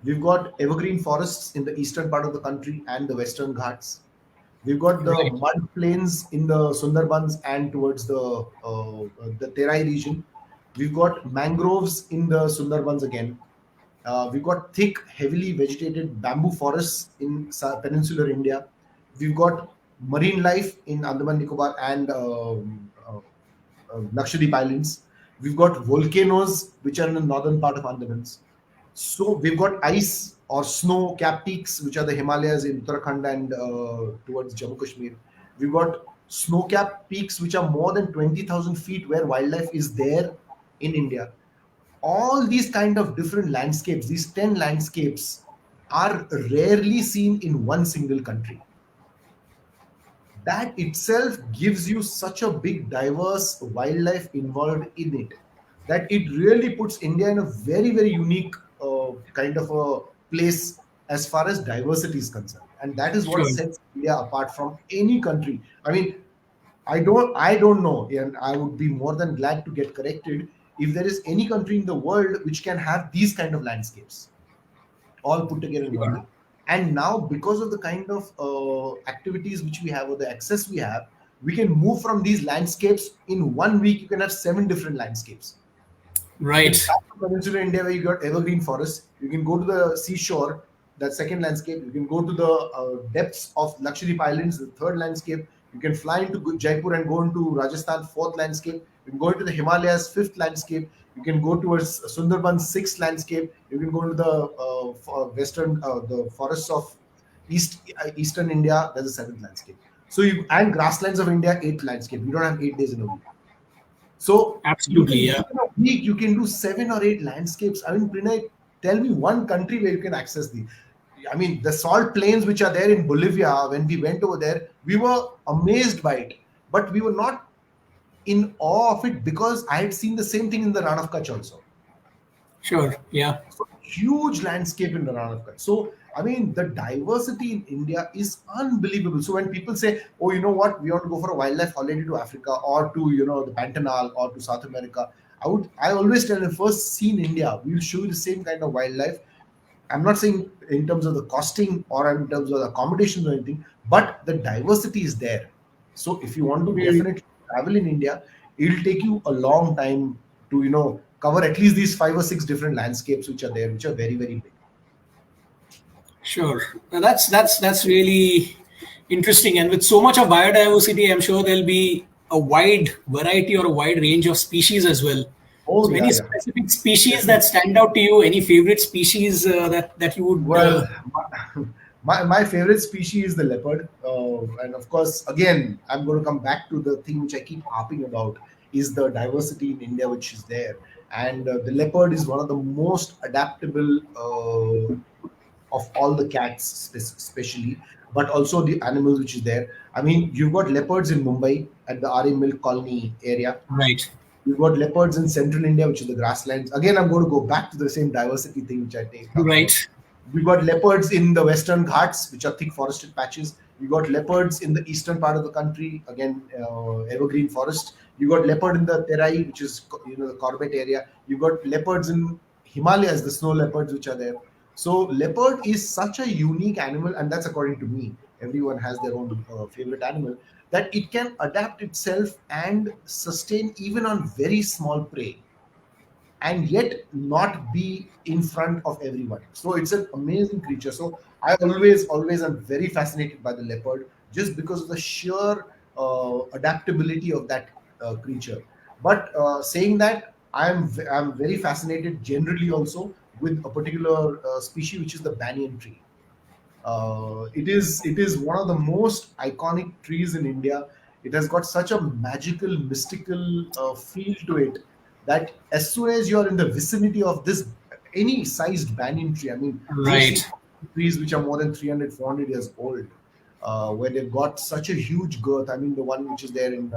We've got evergreen forests in the eastern part of the country and the western Ghats. We've got the Right. mud plains in the Sundarbans and towards the Terai region. We've got mangroves in the Sundarbans again. We've got thick, heavily vegetated bamboo forests in peninsular India. We've got marine life in Andaman Nicobar and Lakshadweep Islands. We've got volcanoes which are in the northern part of Andamans. So we've got ice or snow-capped peaks, which are the Himalayas in Uttarakhand and towards Jammu Kashmir. We've got snow-capped peaks which are more than 20,000 feet, where wildlife is there in India. All these kind of different landscapes, these 10 landscapes, are rarely seen in one single country. That itself gives you such a big diverse wildlife involved in it, that it really puts India in a very very unique kind of a place as far as diversity is concerned, and that is what Sure. sets India apart from any country. I mean, I don't know, and I would be more than glad to get corrected if there is any country in the world which can have these kind of landscapes all put together in one Sure. day. And now, because of the kind of activities which we have or the access we have, we can move from these landscapes in 1 week. You can have 7 different landscapes. You can Right. start from Peninsular India where you got evergreen forest. You can go to the seashore, that second landscape. You can go to the depths of Lakshadweep Islands, the third landscape. You can fly into Jaipur and go into Rajasthan, fourth landscape. You can go into the Himalayas, fifth landscape. You can go towards Sundarban, sixth landscape. You can go into the the forests of eastern India. That's the seventh landscape. So you and grasslands of India, eighth landscape. You don't have 8 days in a week. So you Absolutely. can Yeah. within a week you can do 7 or 8 landscapes. I mean, Prinay, tell me one country where you can access the. I mean, the salt plains which are there in Bolivia. When we went over there, we were amazed by it, but we were not in awe of it because I had seen the same thing in the Ran of Kutch also. Sure. Yeah. So huge landscape in the Ran of Kutch. So I mean, the diversity in India is unbelievable. So when people say, "Oh, you know what? We want to go for a wildlife holiday to Africa or to the Pantanal or to South America," I always tell them, first see in India. We will show you the same kind of wildlife. I'm not saying in terms of the costing or in terms of the accommodations or anything, but the diversity is there. So if you want to Mm. definitely travel in India, it'll take you a long time to cover at least these 5 or 6 different landscapes which are there, which are very very big. Sure. Now that's really interesting. And with so much of biodiversity, I'm sure there'll be a wide variety or a wide range of species as well. Oh So, any yeah, yeah, specific species that definitely. stand out to you? Any favorite species that you would? Well, my favorite species is the leopard. And of course, again, I'm going to come back to the thing which I keep harping about is the diversity in India which is there. And the leopard is one of the most adaptable of all the cats, especially, but also the animals which is there. I mean, you've got leopards in Mumbai at the RA Milk Colony area. Right. We've got leopards in central India, which is the grasslands. Again, I'm going to go back to the same diversity thing which I talked about. Right. We've got leopards in the western Ghats, which are thick forested patches. You got leopards in the eastern part of the country, again, evergreen forest. You got leopard in the Terai, which is the Corbett area. You got leopards in Himalayas, the snow leopards which are there. So leopard is such a unique animal, and that's according to me. Everyone has their own favorite animal, that it can adapt itself and sustain even on very small prey and yet not be in front of everyone. So it's an amazing creature. So I always am very fascinated by the leopard just because of the sheer adaptability of that creature. But saying that, I'm very fascinated generally also with a particular species, which is the banyan tree. It is one of the most iconic trees in India. It has got such a magical, mystical feel to it that as soon as you're in the vicinity of this any sized banyan tree, I mean, we've seen Right. trees which are more than 300, 400 years old, where they've got such a huge girth. I mean, the one which is there in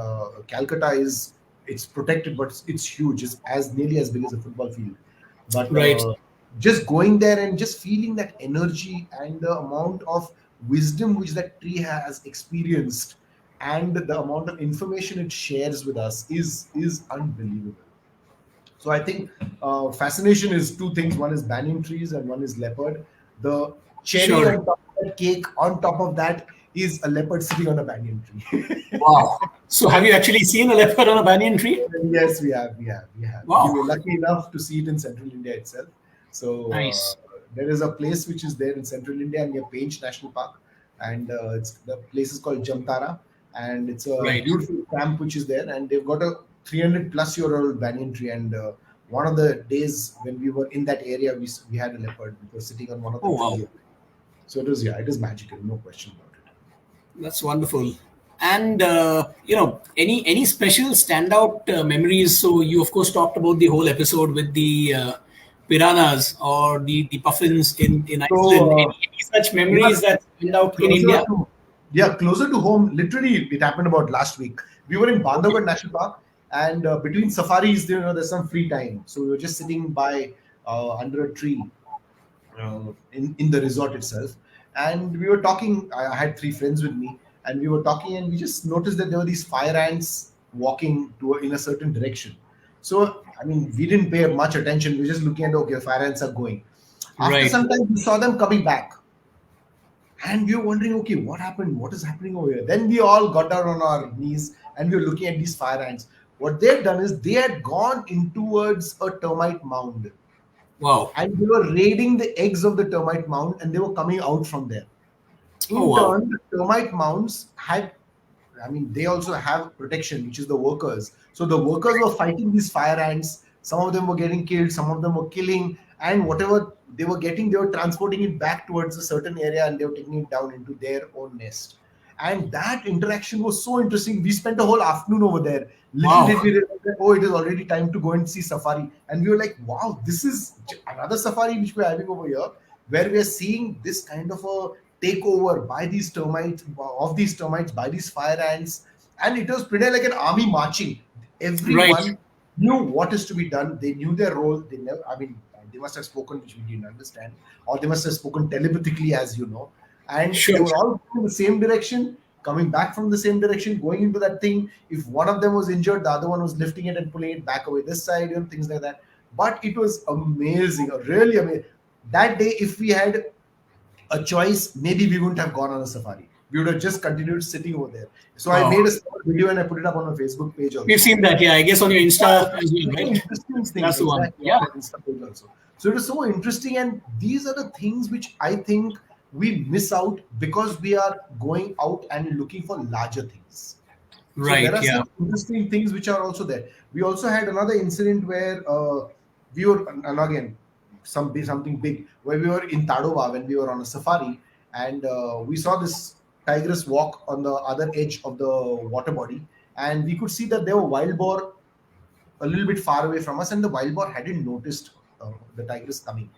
Calcutta it's protected, but it's huge. It's as nearly as big as a football field. But Right. just going there and just feeling that energy and the amount of wisdom which that tree has experienced and the amount of information it shares with us is unbelievable. So I think fascination is two things. One is banyan trees and one is leopard. The cherry Sure. on top of that cake, on top of that, is a leopard sitting on a banyan tree. Wow. So have you actually seen a leopard on a banyan tree? Yes, we have. We Wow. were lucky enough to see it in central India itself. So Nice. there is a place which is there in central India near Pench National Park, and the place is called Jamtara, and it's a Right. beautiful camp which is there, and they've got a 300 plus year old banyan tree, and one of the days when we were in that area, we had a leopard. It was sitting on one of the Oh, wow. trees. So it was, yeah, it is magical, no question about it. That's wonderful. And any special standout memories? So you of course talked about the whole episode with the piranhas or the puffins in Iceland. So Any such yeah, memories that stand out in closer India? to closer to home. Literally, it happened about last week. We were in Okay. Bandhavgarh National Park, and between safaris, there's some free time. So we were just sitting by under a tree in the resort itself, and we were talking. I had three friends with me, and we were talking, and we just noticed that there were these fire ants walking in a certain direction. So I mean, we didn't pay much attention. We were just looking at, okay, fire ants are going. After Right. some time, we saw them coming back, and we were wondering, okay, what happened? What is happening over here? Then we all got down on our knees and we were looking at these fire ants. What they had done is they had gone in towards a termite mound, Wow. and they were raiding the eggs of the termite mound, and they were coming out from there. Oh, In wow. turn, the termite mounds had, I mean, they also have protection, which is the workers. So the workers were fighting these fire ants. Some of them were getting killed, some of them were killing, and whatever they were getting, they were transporting it back towards a certain area, and they were taking it down into their own nest. And that interaction was so interesting. We spent a whole afternoon over there. Little Wow. did we realize that, oh, it is already time to go and see safari. And we were like, wow, this is another safari which we're having over here, where we are seeing this kind of a takeover by these termites, by these fire ants. And it was pretty like an army marching. Right. Everyone knew what is to be done. They knew their role. They never, I mean, they must have spoken, which we didn't understand, or they must have spoken telepathically, as you know. And they Sure. were all going in the same direction, coming back from the same direction, going into that thing. If one of them was injured, the other one was lifting it and pulling it back away this side, and things like that. But it was amazing, really amazing. That day, if we had a choice, maybe we wouldn't have gone on a safari. We would have just continued sitting over there. So I Wow. made a small video and I put it up on my Facebook page We've also. seen that. Yeah, I guess on your Insta as well, So right? interesting thing, That's the one. exactly, on Yeah. my Insta page also. So it is so interesting, and these are the things which I think we miss out because we are going out and looking for larger things. So there Right. are Yeah. some interesting things which are also there. We also had another incident where we were, and again, something big, where we were in Tadoba when we were on a safari, and we saw this tigress walk on the other edge of the water body, and we could see that there were wild boar a little bit far away from us, and the wild boar hadn't noticed the tigress coming.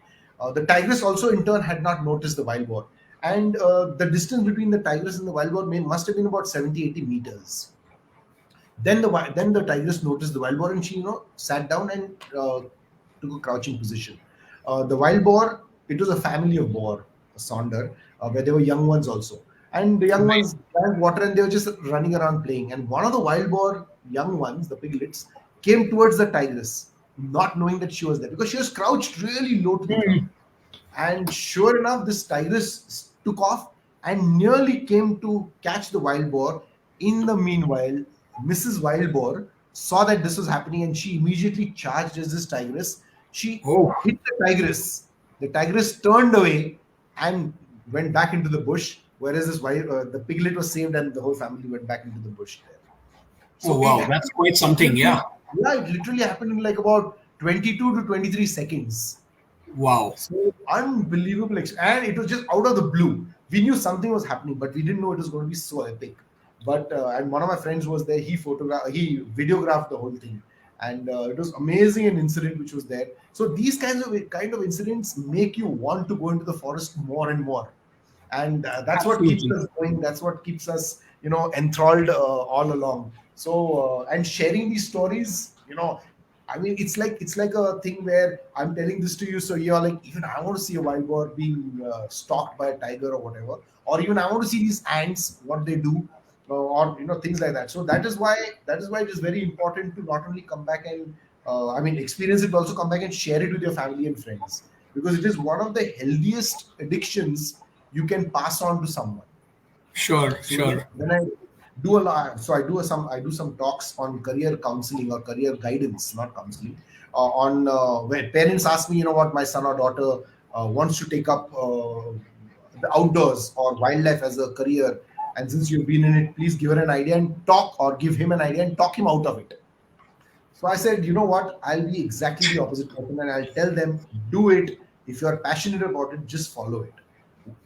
The tigress also, in turn, had not noticed the wild boar, and the distance between the tigress and the wild boar must have been about 70-80 meters. Then the tigress noticed the wild boar, and she sat down and took a crouching position. The wild boar, it was a family of boar, a sonder, where there were young ones also, and the young Right. ones drank water and they were just running around playing. And one of the wild boar young ones, the piglets, came towards the tigress, not knowing that she was there because she was crouched really low to the ground. Hmm. And sure enough, this tigress took off and nearly came to catch the wild boar. In the meanwhile, Mrs. Wild Boar saw that this was happening and she immediately charged as this tigress. She Oh. hit the tigress. The tigress turned away and went back into the bush, whereas the piglet was saved and the whole family went back into the bush there. Oh, So it wow. That's happened quite something. Yeah. literally, yeah, it literally happened in like about 22 to 23 seconds. Wow. So unbelievable, and it was just out of the blue. We knew something was happening, but we didn't know it was going to be so epic. But and one of my friends was there. He videographed the whole thing, and it was amazing an incident which was there. So these kind of incidents make you want to go into the forest more and more, and that's what keeps Absolutely. us going. That's what keeps us enthralled all along. So and sharing these stories, I mean, it's like a thing where I'm telling this to you, so you're like, even I want to see a wild boar being stalked by a tiger or whatever, or even I want to see these ants, what they do, or things like that. So that is why it is very important to not only come back and I mean, experience it, but also come back and share it with your family and friends, because it is one of the healthiest addictions you can pass on to someone. Sure, So sure. when I do a lot, so I do some talks on career counseling or career guidance, not counseling, on where parents ask me, what, my son or daughter wants to take up the outdoors or wildlife as a career, and since you've been in it, please give her an idea and talk, or give him an idea and talk him out of it. So I said, you know what? I'll be exactly the opposite person, and I'll tell them, do it. If you're passionate about it, just follow it.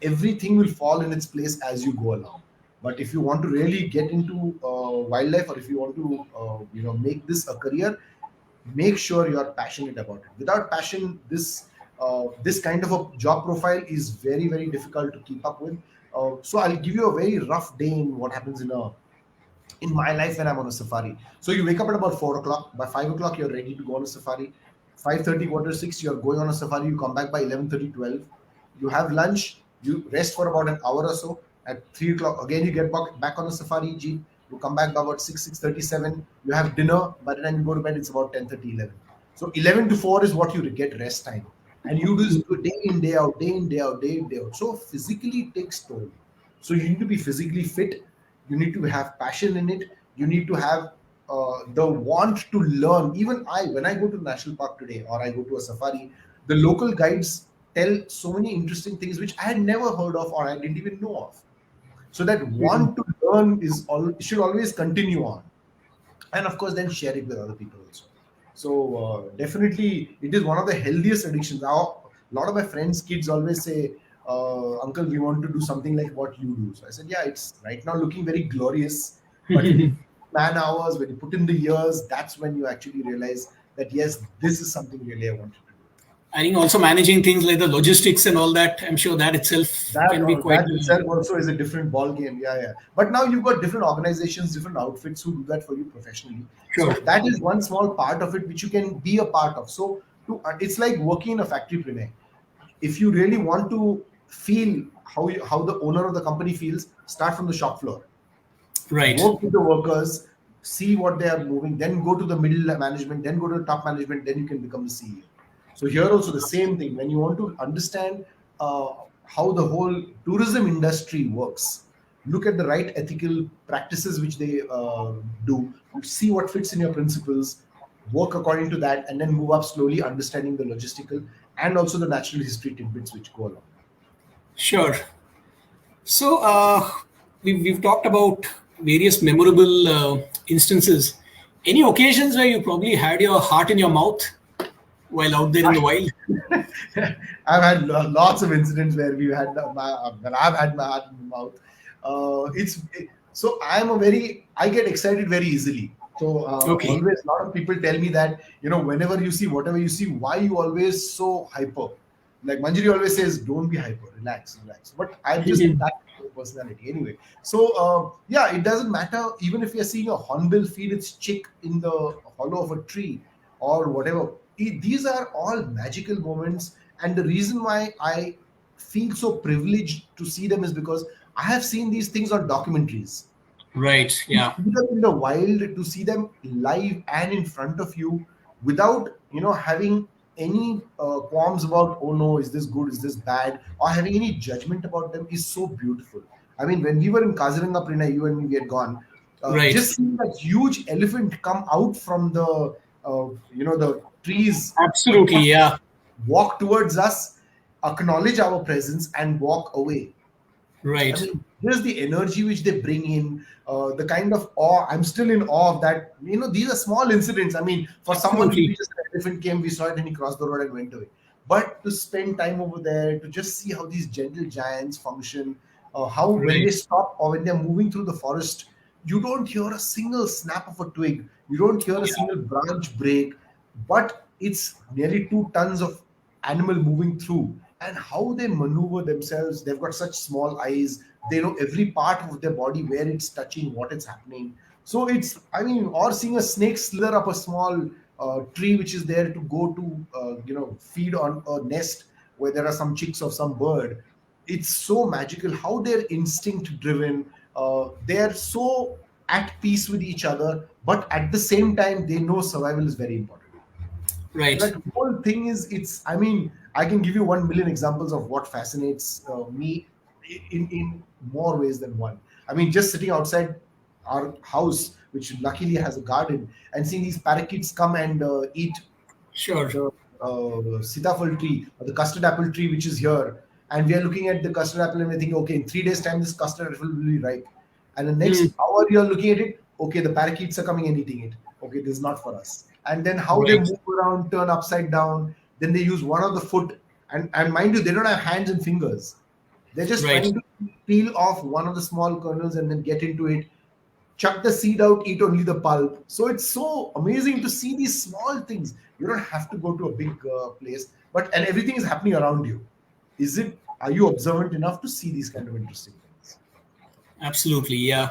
Everything will fall in its place as you go along. But if you want to really get into wildlife, or if you want to, make this a career, make sure you're passionate about it. Without passion, this kind of a job profile is very, very difficult to keep up with. So I'll give you a very rough day in what happens in my life when I'm on a safari. So you wake up at about 4 o'clock. By 5 o'clock, you're ready to go on a safari. 5:30, quarter six, you're going on a safari. You come back by 11:30, 12. You have lunch. You rest for about an hour or so. At 3 o'clock, again you get back on a safari jeep. You come back by about 6:37. You have dinner. By the time you go to bed, it's about 10:30, 11. So 11 to 4 is what you get rest time. And you do this day in, day out, day in, day out, day in, day out. So physically it takes toll. So you need to be physically fit, you need to have passion in it, you need to have the want to learn. Even when I go to national park today, or I go to a safari, the local guides tell so many interesting things which I had never heard of, or I didn't even know of. So that want to learn should always continue on, and of course then share it with other people also. So definitely it is one of the healthiest addictions. Now a lot of my friends kids always say, uncle, we want to do something like what you do. So I said, yeah, it's right now looking very glorious, but when you man hours, when you put in the years, that's when you actually realize that yes, this is something really I wanted to do. I think also managing things like the logistics and all that, I'm sure that itself can be quite. That itself also is a different ball game. Yeah, yeah. But now you've got different organizations, different outfits who do that for you professionally. Sure. So that is one small part of it which you can be a part of. So it's like working in a factory, Prinay. If you really want to feel how the owner of the company feels, start from the shop floor, Right. work with the workers, see what they are moving, then go to the middle management, then go to the top management, then you can become the CEO. So here also the same thing. When you want to understand how the whole tourism industry works, look at the right ethical practices which they do, see what fits in your principles, work according to that, and then move up slowly, understanding the logistical and also the natural history tidbits which go along. Sure. So we've talked about various memorable instances. Any occasions where you probably had your heart in your mouth while out there in the wild? I've had lots of incidents where we've had when I've had my heart in my mouth. So I get excited very easily. So Okay. always a lot of people tell me that, whenever you see whatever you see, why you always so hyper? Like Manjari always says, don't be hyper, relax, relax. But I'm just that personality anyway. So yeah, it doesn't matter even if you're seeing a hornbill feed its chick in the hollow of a tree or whatever. These are all magical moments, and the reason why I feel so privileged to see them is because I have seen these things on documentaries. Right. To Yeah. see them in the wild, to see them live and in front of you, without having any qualms about, oh no, is this good, is this bad, or having any judgment about them, is so beautiful. I mean, when we were in Kaziranga, Prinay, you and me, we had gone, Right. just seeing that huge elephant come out from the trees, Absolutely. Yeah. walk towards us, acknowledge our presence, and walk away. I Right. mean, here's the energy which they bring in, the kind of awe. I'm still in awe of that. These are small incidents. I mean, for someone, maybe Absolutely. just an elephant came, we saw it, and he crossed the road and went away. But to spend time over there, to just see how these gentle giants function, how when they Right. stop or when they're moving through the forest, you don't hear a single snap of a twig, you don't hear a Yeah. single branch break, but it's nearly 2 tons of animal moving through, and how they maneuver themselves. They've got such small eyes, they know every part of their body, where it's touching, what is happening. So it's, I mean, or seeing a snake slither up a small tree which is there to go to feed on a nest where there are some chicks of some bird. It's so magical how they're instinct driven. They're so at peace with each other, but at the same time they know survival is very important. Right. That whole thing is, it's, I mean, I can give you 1 million examples of what fascinates me in more ways than one. I mean, just sitting outside our house, which luckily has a garden, and seeing these parakeets come and eat Sure. the sitafal tree or the custard apple tree which is here, and we are looking at the custard apple and we think, okay, in 3 days time this custard apple will be ripe, and the Hmm. next hour you're looking at it, okay, the parakeets are coming and eating it, okay, this is not for us. And then how they Right. move around, turn upside down, then they use one of the foot, and mind you, they don't have hands and fingers, they're just Right. trying to peel off one of the small kernels and then get into it, chuck the seed out, eat only the pulp. So it's so amazing to see these small things. You don't have to go to a big place, but and everything is happening around you. Is it? Are you observant enough to see these kind of interesting things? Absolutely. Yeah.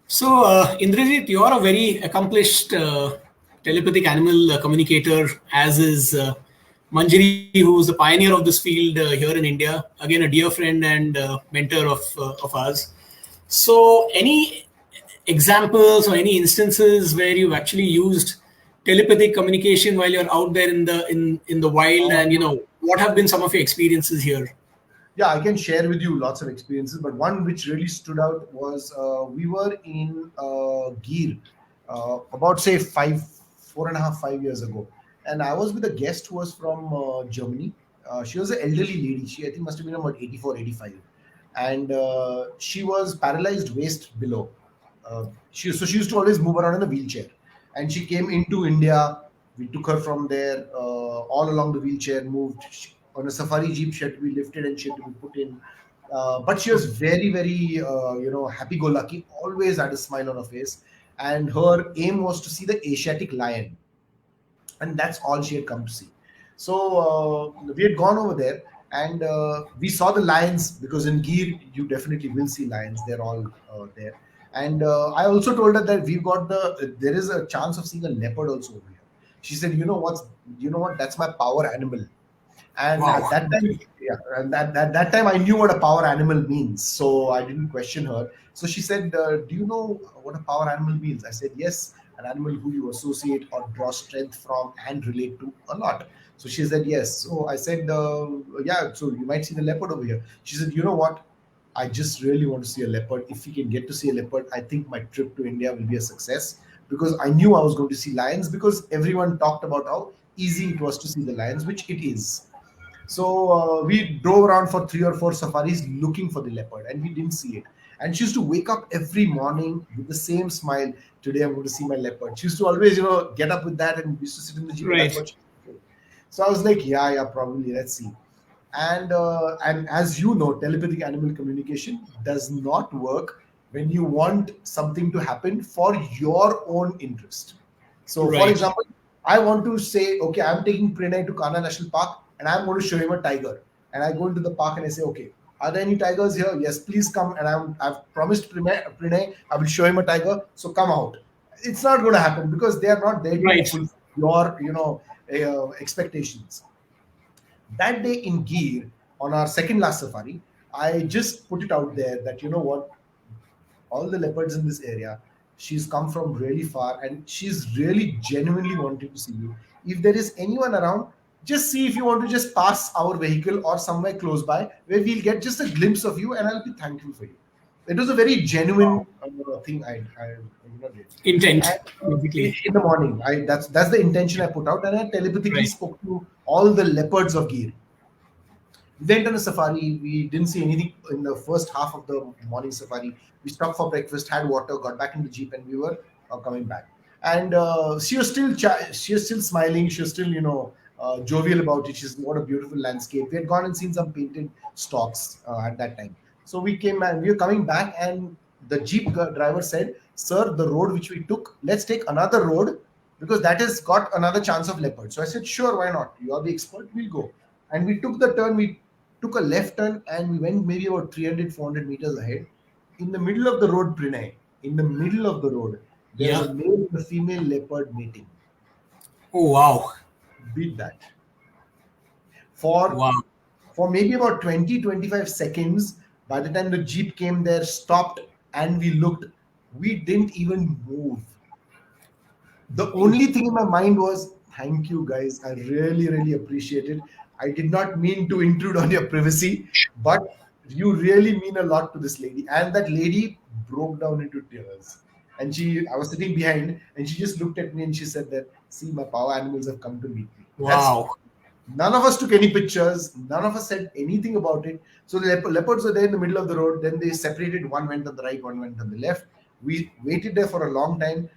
So, Indrajit, you are a very accomplished telepathic animal communicator, as is Manjari, who is the pioneer of this field here in India. Again, a dear friend and mentor of ours. So, any examples or any instances where you've actually used telepathic communication while you're out there in the wild, Uh, and what have been some of your experiences here? yeah, I can share with you lots of experiences, but one which really stood out was we were in Gir about say 4.5, 5 years ago, and I was with a guest who was from Germany. She was an elderly lady. She, I think, must have been about 84, 85, and she was paralyzed waist below. She used to always move around in a wheelchair, and she came into India. We took her from there all along the wheelchair, moved on a safari jeep. She had to be lifted and she had to be put in. But she was very, very, happy-go-lucky. Always had a smile on her face, and her aim was to see the Asiatic lion, and that's all she had come to see. So we had gone over there, and we saw the lions, because in Gir you definitely will see lions. They're all there. And I also told her that we've got there is a chance of seeing a leopard also over here. She said, you know what, that's my power animal. And at Wow. that time, yeah, and that time I knew what a power animal means, so I didn't question her. So she said, do you know what a power animal means? I said, yes, an animal who you associate or draw strength from and relate to a lot. So she said, yes. So I said, yeah, so you might see the leopard over here. She said, you know what, I just really want to see a leopard. If we can get to see a leopard, I think my trip to India will be a success, because I knew I was going to see lions, because everyone talked about how easy it was to see the lions, which it is. So we drove around for 3 or 4 safaris looking for the leopard, and we didn't see it. And she used to wake up every morning with the same smile. Today I'm going to see my leopard. She used to always, get up with that, and we used to sit in the jeep, and that's Right. what she did. So I was like, yeah, yeah, probably. Let's see. And as you know, telepathic animal communication does not work when you want something to happen for your own interest. So, for Right. example, I want to say, okay, I'm taking Prinay to Kana National Park and I'm going to show him a tiger. And I go into the park and I say, okay, are there any tigers here? Yes, please come. And I've promised Prinay, I will show him a tiger. So come out. It's not going to happen, because they are not there to Right. fulfill your, expectations. That day in Gir, on our second last safari, I just put it out there that, you know what, all the leopards in this area, she's come from really far and she's really genuinely wanting to see you. If there is anyone around, just see if you want to just pass our vehicle or somewhere close by where we'll get just a glimpse of you, and I'll be thankful for you. It was a very genuine thing I did. Intent, And basically. in the morning, that's the intention I put out, and I telepathically Right. spoke to all the leopards of Gir. We went on a safari. We didn't see anything in the first half of the morning safari. We stopped for breakfast, had water, got back in the jeep, and we were coming back. And she was still smiling. She was still, jovial about it. She's, what a beautiful landscape. We had gone and seen some painted stalks at that time. So we came and we were coming back, and the jeep driver said, "Sir, the road which we took, let's take another road, because that has got another chance of leopard." So I said, "Sure, why not? You are the expert. We'll go." And we took the turn. We took a left turn and we went maybe about 300, 400 meters ahead. In the middle of the road, Prinay, in the middle of the road, there's Yeah. a male and a female leopard mating. Oh, wow. Beat that. For Wow. for maybe about 20, 25 seconds, by the time the jeep came there, stopped, and we looked, we didn't even move. The only thing in my mind was, Thank you, guys. I really, really appreciate it. I did not mean to intrude on your privacy, but you really mean a lot to this lady. And that lady broke down into tears. And I was sitting behind, and she just looked at me and she said that, see, my power animals have come to meet me. That's Wow. None of us took any pictures. None of us said anything about it. So the leopards were there in the middle of the road. Then they separated. One went on the right, one went on the left. We waited there for a long time.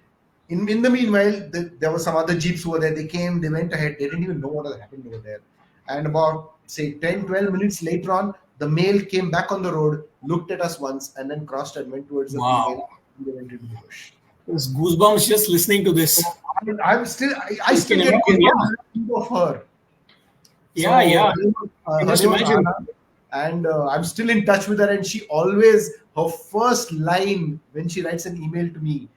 In the meanwhile, there were some other jeeps who were there. They came, they went ahead. They didn't even know what had happened over there. And about, say, 10, 12 minutes later on, the male came back on the road, looked at us once, and then crossed and went towards the female. Wow. They went into the bush. There's goosebumps just listening to this. I'm still, I You still can get imagine, goosebumps of her. Yeah, yeah. Her Just name was imagine. Anna, and I'm still in touch with her. And she always, her first line when she writes an email to me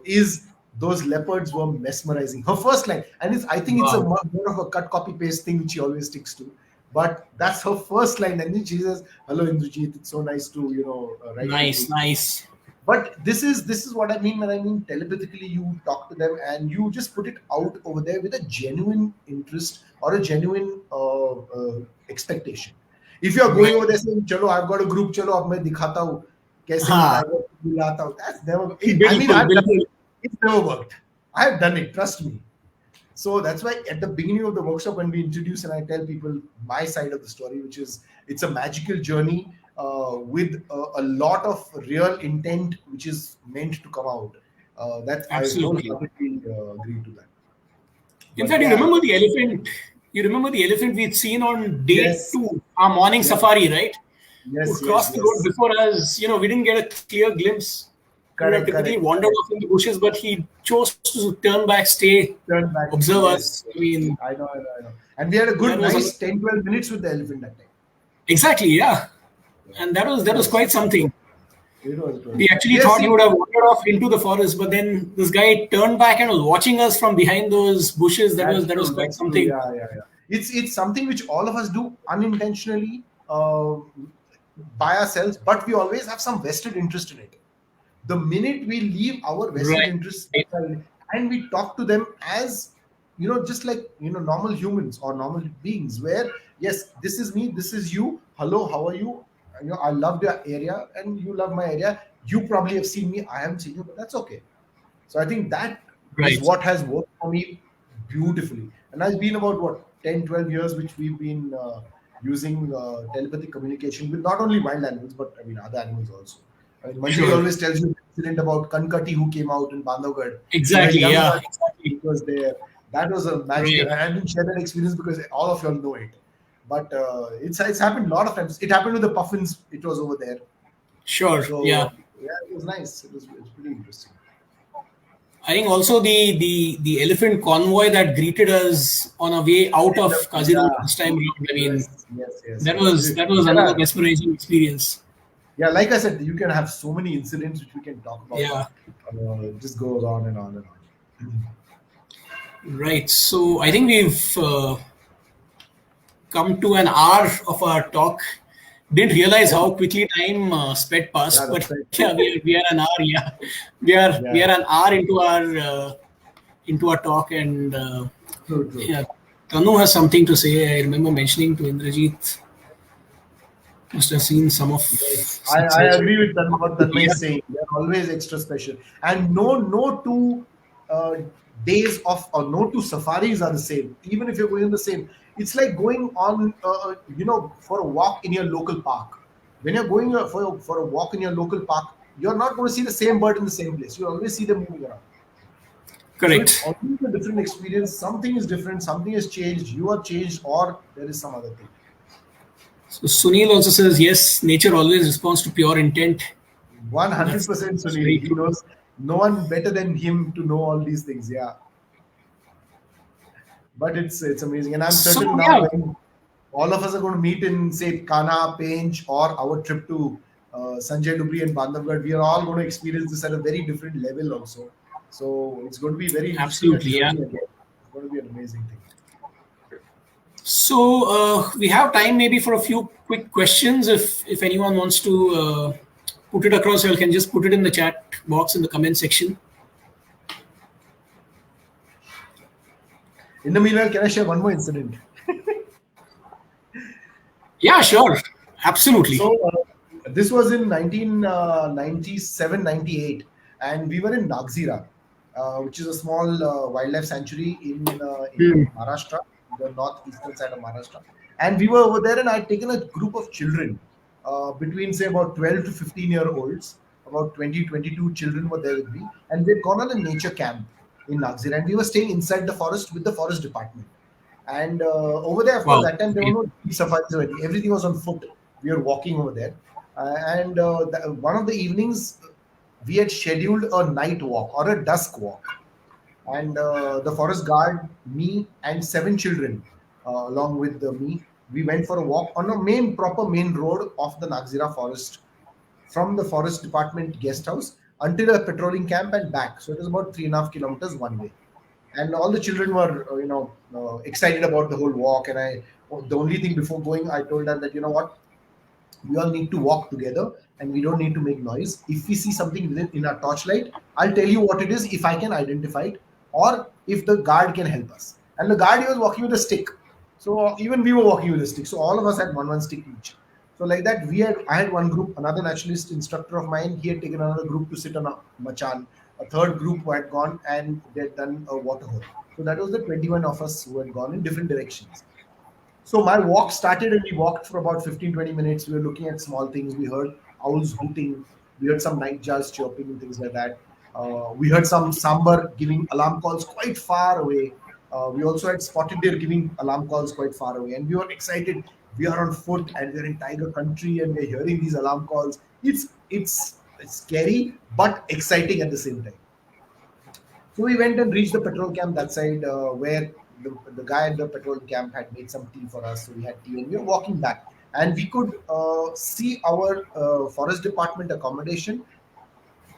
is, "Those leopards were mesmerizing." Her first line, and I think it's a Wow. more of a cut copy paste thing which she always sticks to. But that's her first line, and then she says, "Hello, Indrajit. It's so nice to write to Nice, you." nice. But this is what I mean when I mean telepathically. You talk to them and you just put it out over there with a genuine interest or a genuine expectation. If you are going Right. over there saying, "Chalo, I've got a group. Chalo, ab main dikhata hu, kaise main Ha. tiger ko bulata hu." That's never. I mean, Bilkul, I've done bilkul. it. It's never worked. I have done it. Trust me. So that's why at the beginning of the workshop, when we introduce and I tell people my side of the story, which is it's a magical journey with a lot of real intent, which is meant to come out. That I Absolutely. wholeheartedly agree to that. In But fact, you yeah, remember the elephant? You remember the elephant we'd seen on day yes, 2, our morning yes, safari, right? yes, Who'd yes, crossed the road yes. before us. We didn't get a clear glimpse. He would have Correct, typically correct, wandered correct. off in the bushes, but he chose to turn back, stay, Turn back. observe Yes, us. yes. I mean, I know, I know, I know. And we had a that good, was nice 10, 12 minutes with the elephant that time. exactly, yeah. Yeah. And that It was was, quite something. it was, it was. We actually Yes, thought he see, would have wandered off into the forest, but then this guy turned back and was watching us from behind those bushes. That was quite That's true. something. Yeah, yeah, yeah. It's something which all of us do unintentionally by ourselves, but we always have some vested interest in it. The minute we leave our vested Right. interests aside and we talk to them as just like normal humans or normal beings, where yes, this is me, this is you. Hello, how are you? I love your area and you love my area. You probably have seen me. I haven't seen you, but that's okay. So I think that is Right. what has worked for me beautifully. And it's been about what 10, 12 years which we've been using telepathic communication with not only wild animals, but I mean other animals also. I mean, Manjari Sure. always tells you the incident about Kankati who came out in Bandhavgarh. We were Exactly. young Yeah. ones Exactly. who was there. That was a magical. Right. And I didn't share that experience because all of y'all know it. But it's happened a lot of times. It happened with the puffins. It was over there. Sure. So Yeah. yeah, it was nice. It's pretty interesting. I think also the elephant convoy that greeted us on our way out of Kaziranga Yeah. this time around. I mean, Yes, yes, yes, that yes. was that was another mesmerizing experience. Yeah, like I said, you can have so many incidents which we can talk about. Yeah. It just goes on and on and on. Right. So I think we've come to an hour of our talk. Didn't realize Oh, how quickly time sped yeah, past, that's but right. yeah, we are an hour. Yeah, we Yeah, are an hour into our talk, and true, true. yeah, Tanu has something to say. I remember mentioning to Indrajit, must have seen some of Yes, some I sessions. agree with what Tanmay Yeah, is saying. They're always extra special, and no two uh, days of or no two safaris are the same. Even if you're going on the same, it's like going on for a walk in your local park. When you're going for a walk in your local park, you're not going to see the same bird in the same place. You always see them moving around. So it's correct. always a different experience. Something is different. Something has changed. You are changed, or there is some other thing. So Sunil also says yes, nature always responds to pure intent. One hundred That's percent, that's Sunil. very He true. knows no one better than him to know all these things. Yeah, but it's amazing, and I'm So certain now yeah, when all of us are going to meet in say Kana, Pench, or our trip to Sanjay Dubri and Bandhavgarh, we are all going to experience this at a very different level also. So it's going to be very interesting a absolutely. Yeah. journey again. It's going to be an amazing thing. So we have time maybe for a few quick questions. If anyone wants to put it across, you can just put it in the chat box in the comment section. In the meanwhile, can I share one more incident? Yeah, sure. Absolutely. So this was in 1997, 98, and we were in Nagzira, which is a small wildlife sanctuary in Hmm. Maharashtra, the northeastern side of Maharashtra. And we were over there, and I had taken a group of children between say about 12 to 15-year olds. About 20, 22 children were there with me, and they'd gone on a nature camp in Nagzira, and we were staying inside the forest with the forest department. And over there, of course, Wow. that time there were no jeep safaris or anything. Everything was on foot. We were walking over there. And one of the evenings, we had scheduled a night walk or a dusk walk. And the forest guard, me, and seven children, along with me, we went for a walk on a proper main road of the Nagzira forest from the forest department guest house until a patrolling camp and back. So it was about 3.5 kilometers one way, and all the children were excited about the whole walk. And the only thing before going, I told them that, you know what, we all need to walk together and we don't need to make noise. If we see something in our torchlight, I'll tell you what it is if I can identify it, or if the guard can help us. And the guard, he was walking with a stick, so even we were walking with a stick, so all of us had one stick each. So like that, I had one group, another naturalist instructor of mine, he had taken another group to sit on a machan. A third group who had gone and they'd done a water hole. So that was the 21 of us who had gone in different directions. So my walk started, and we walked for about 15, 20 minutes. We were looking at small things. We heard owls hooting. We heard some nightjars chirping and things like that. We heard some sambar giving alarm calls quite far away. We also had spotted deer giving alarm calls quite far away. And we were excited. We are on foot and we're in tiger country and we're hearing these alarm calls. It's scary but exciting at the same time. So we went and reached the petrol camp that side, where the guy at the petrol camp had made some tea for us. So we had tea and we were walking back. And we could see our forest department accommodation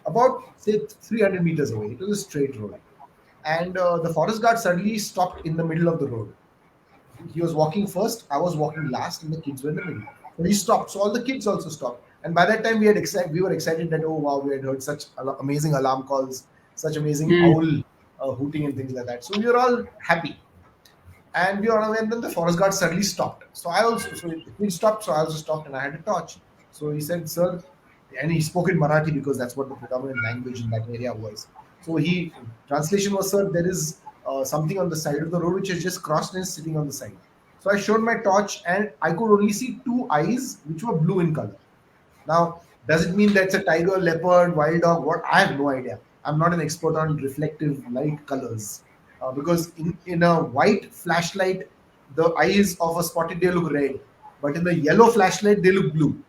about, say, 300 meters away. It was a straight road. And the forest guard suddenly stopped in the middle of the road. He was walking first, I was walking last, and the kids were in the middle. So he stopped. So all the kids also stopped. And by that time, we were excited that, oh wow, we had heard such amazing alarm calls, such amazing Hmm. owl hooting and things like that. So we were all happy. And we were on our way, and then the forest guard suddenly stopped. So he stopped, so I also stopped, and I had a torch. So he said, "Sir," and he spoke in Marathi because that's what the predominant language in that area was. So translation was, "Sir, there is something on the side of the road which has just crossed and is sitting on the side." So I showed my torch, and I could only see two eyes which were blue in color. Now, does it mean that's a tiger, leopard, wild dog? What? I have no idea. I'm not an expert on reflective light colors, because in a white flashlight, the eyes of a spotted deer look red, but in the yellow flashlight, they look blue.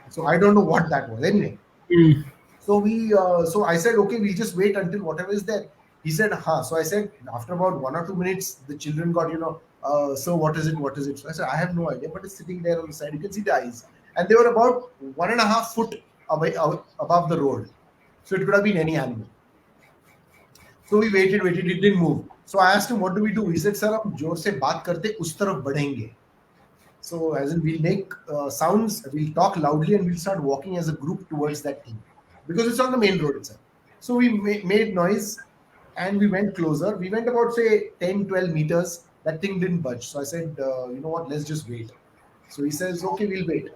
So I don't know what that was. Anyway, Hmm. so I said, okay, we'll just wait until whatever is there. He said, huh. So I said, after about 1 or 2 minutes, the children got, so what is it? What is it? So I said, I have no idea, but it's sitting there on the side. You can see the eyes. And they were about 1.5 foot away, above the road. So it could have been any animal. So we waited, it didn't move. So I asked him, what do we do? He said, sir, हम जोर से बात करते उस तरफ बढ़ेंगे. So as in we'll make sounds, we'll talk loudly, and we'll start walking as a group towards that thing, because it's on the main road itself. So we made noise, and we went closer. We went about, say, 10, 12 meters. That thing didn't budge. So I said, you know what, let's just wait. So he says, okay, we'll wait.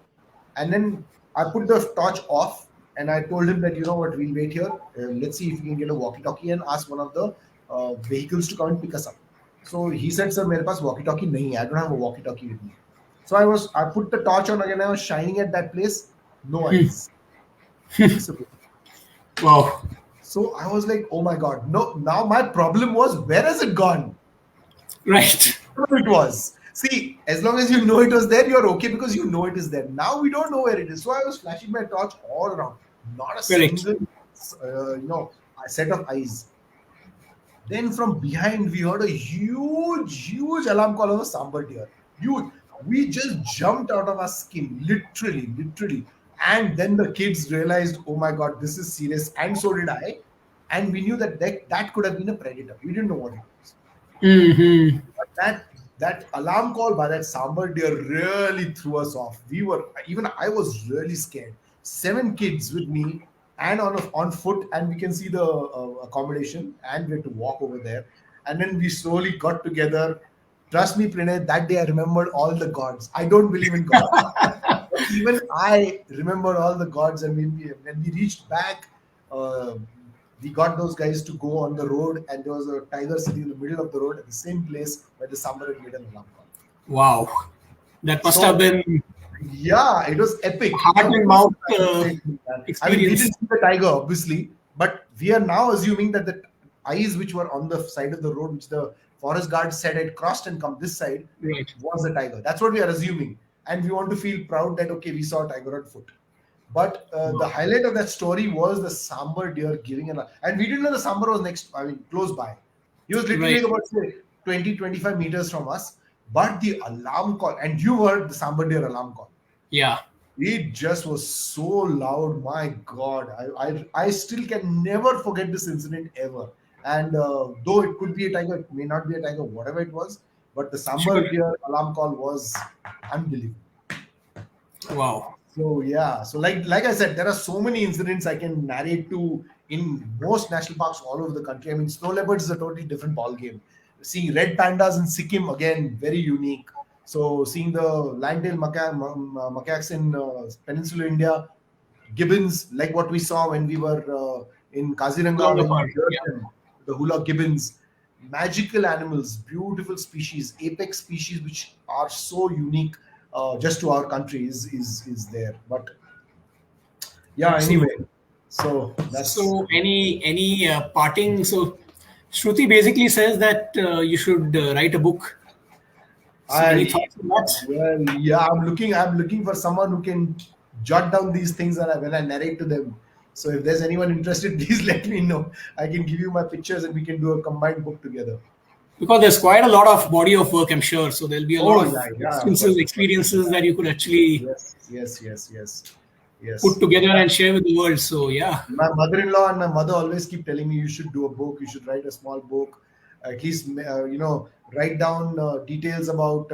And then I put the torch off, and I told him that, you know what, we'll wait here. Let's see if we can get a walkie-talkie and ask one of the vehicles to come and pick us up. So he said, sir, मेरे पास walkie-talkie नहीं है. I don't have a walkie-talkie with me. So I put the torch on again. I was shining at that place. No eyes. Disappeared. Wow. So I was like, oh my God. No, now my problem was, where has it gone? Right. Where it was. See, as long as you know it was there, you're okay because you know it is there. Now we don't know where it is. So I was flashing my torch all around. Not a Correct. single, set of eyes. Then from behind, we heard a huge alarm call of a sambar deer. Huge. We just jumped out of our skin, literally. And then the kids realized, oh my God, this is serious. And so did I. And we knew that could have been a predator. We didn't know what it was. Hmm. But that alarm call by that sambar deer really threw us off. Even I was really scared. Seven kids with me, and on foot, and we can see the accommodation, and we had to walk over there. and then we slowly got together. Trust me, Prinay, that day I remembered all the gods. I don't believe in gods, but even I remembered all the gods. And when we reached back, uh, we got those guys to go on the road, and there was a tiger sitting in the middle of the road at the same place where the Sambar had made an alarm call. Wow. That must have So been yeah, it was epic. heart Now, and this mouth is what I say to you, man. I mean, we experience. didn't see the tiger, obviously, but we are now assuming that the eyes which were on the side of the road, which the forest guard said had crossed and come this side, Right. was the tiger. That's what we are assuming. And we want to feel proud that, okay, we saw a tiger on foot. But the highlight of that story was the sambar deer giving and we didn't know the sambar was close by. He was literally Right. about say 20, 25 meters from us. But the alarm call, and you heard the sambar deer alarm call. Yeah. It just was so loud. My God, I still can never forget this incident ever. And though it could be a tiger, it may not be a tiger, whatever it was, but the Sure. sambar deer alarm call was unbelievable. Wow. So yeah, so like I said, there are so many incidents I can narrate to in most national parks all over the country. I mean, snow leopards is a totally different ball game. Seeing red pandas in Sikkim again, very unique. So seeing the lion-tailed macaques in Peninsular India, gibbons like what we saw when we were in Kaziranga when we Leopard. heard Yeah. them, the hula gibbons, magical animals, beautiful species, apex species which are so unique just to our country is there. But yeah, anyway, Absolutely. so that's So any parting? So Shruti basically says that you should write a book. So any I thoughts on that? well yeah, I'm looking for someone who can jot down these things when I narrate to them. So if there's anyone interested, please let me know. I can give you my pictures and we can do a combined book together. Because there's quite a lot of body of work, I'm sure. So there'll be a lot Oh of yeah, yeah, of instances, course, of course. experiences that you could actually Yes, yes, yes, yes, put yes. together and share with the world. So yeah, My mother-in-law and my mother always keep telling me you should do a book, you should write a small book, at least write down details about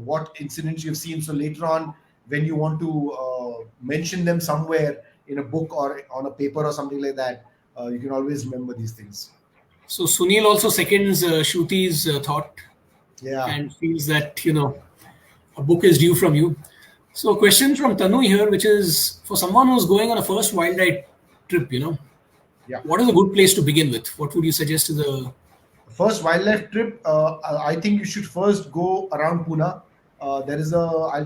what incidents you've seen. So later on, when you want to mention them somewhere in a book or on a paper or something like that, you can always remember these things. so Sunil also seconds Shruti's thought Yeah. and feels that a book is due from you. So a question from Tanu here, which is for someone who's going on a first wildlife trip, Yeah. what is a good place to begin with? What would you suggest to the First wildlife trip, I think you should first go around Pune. I'll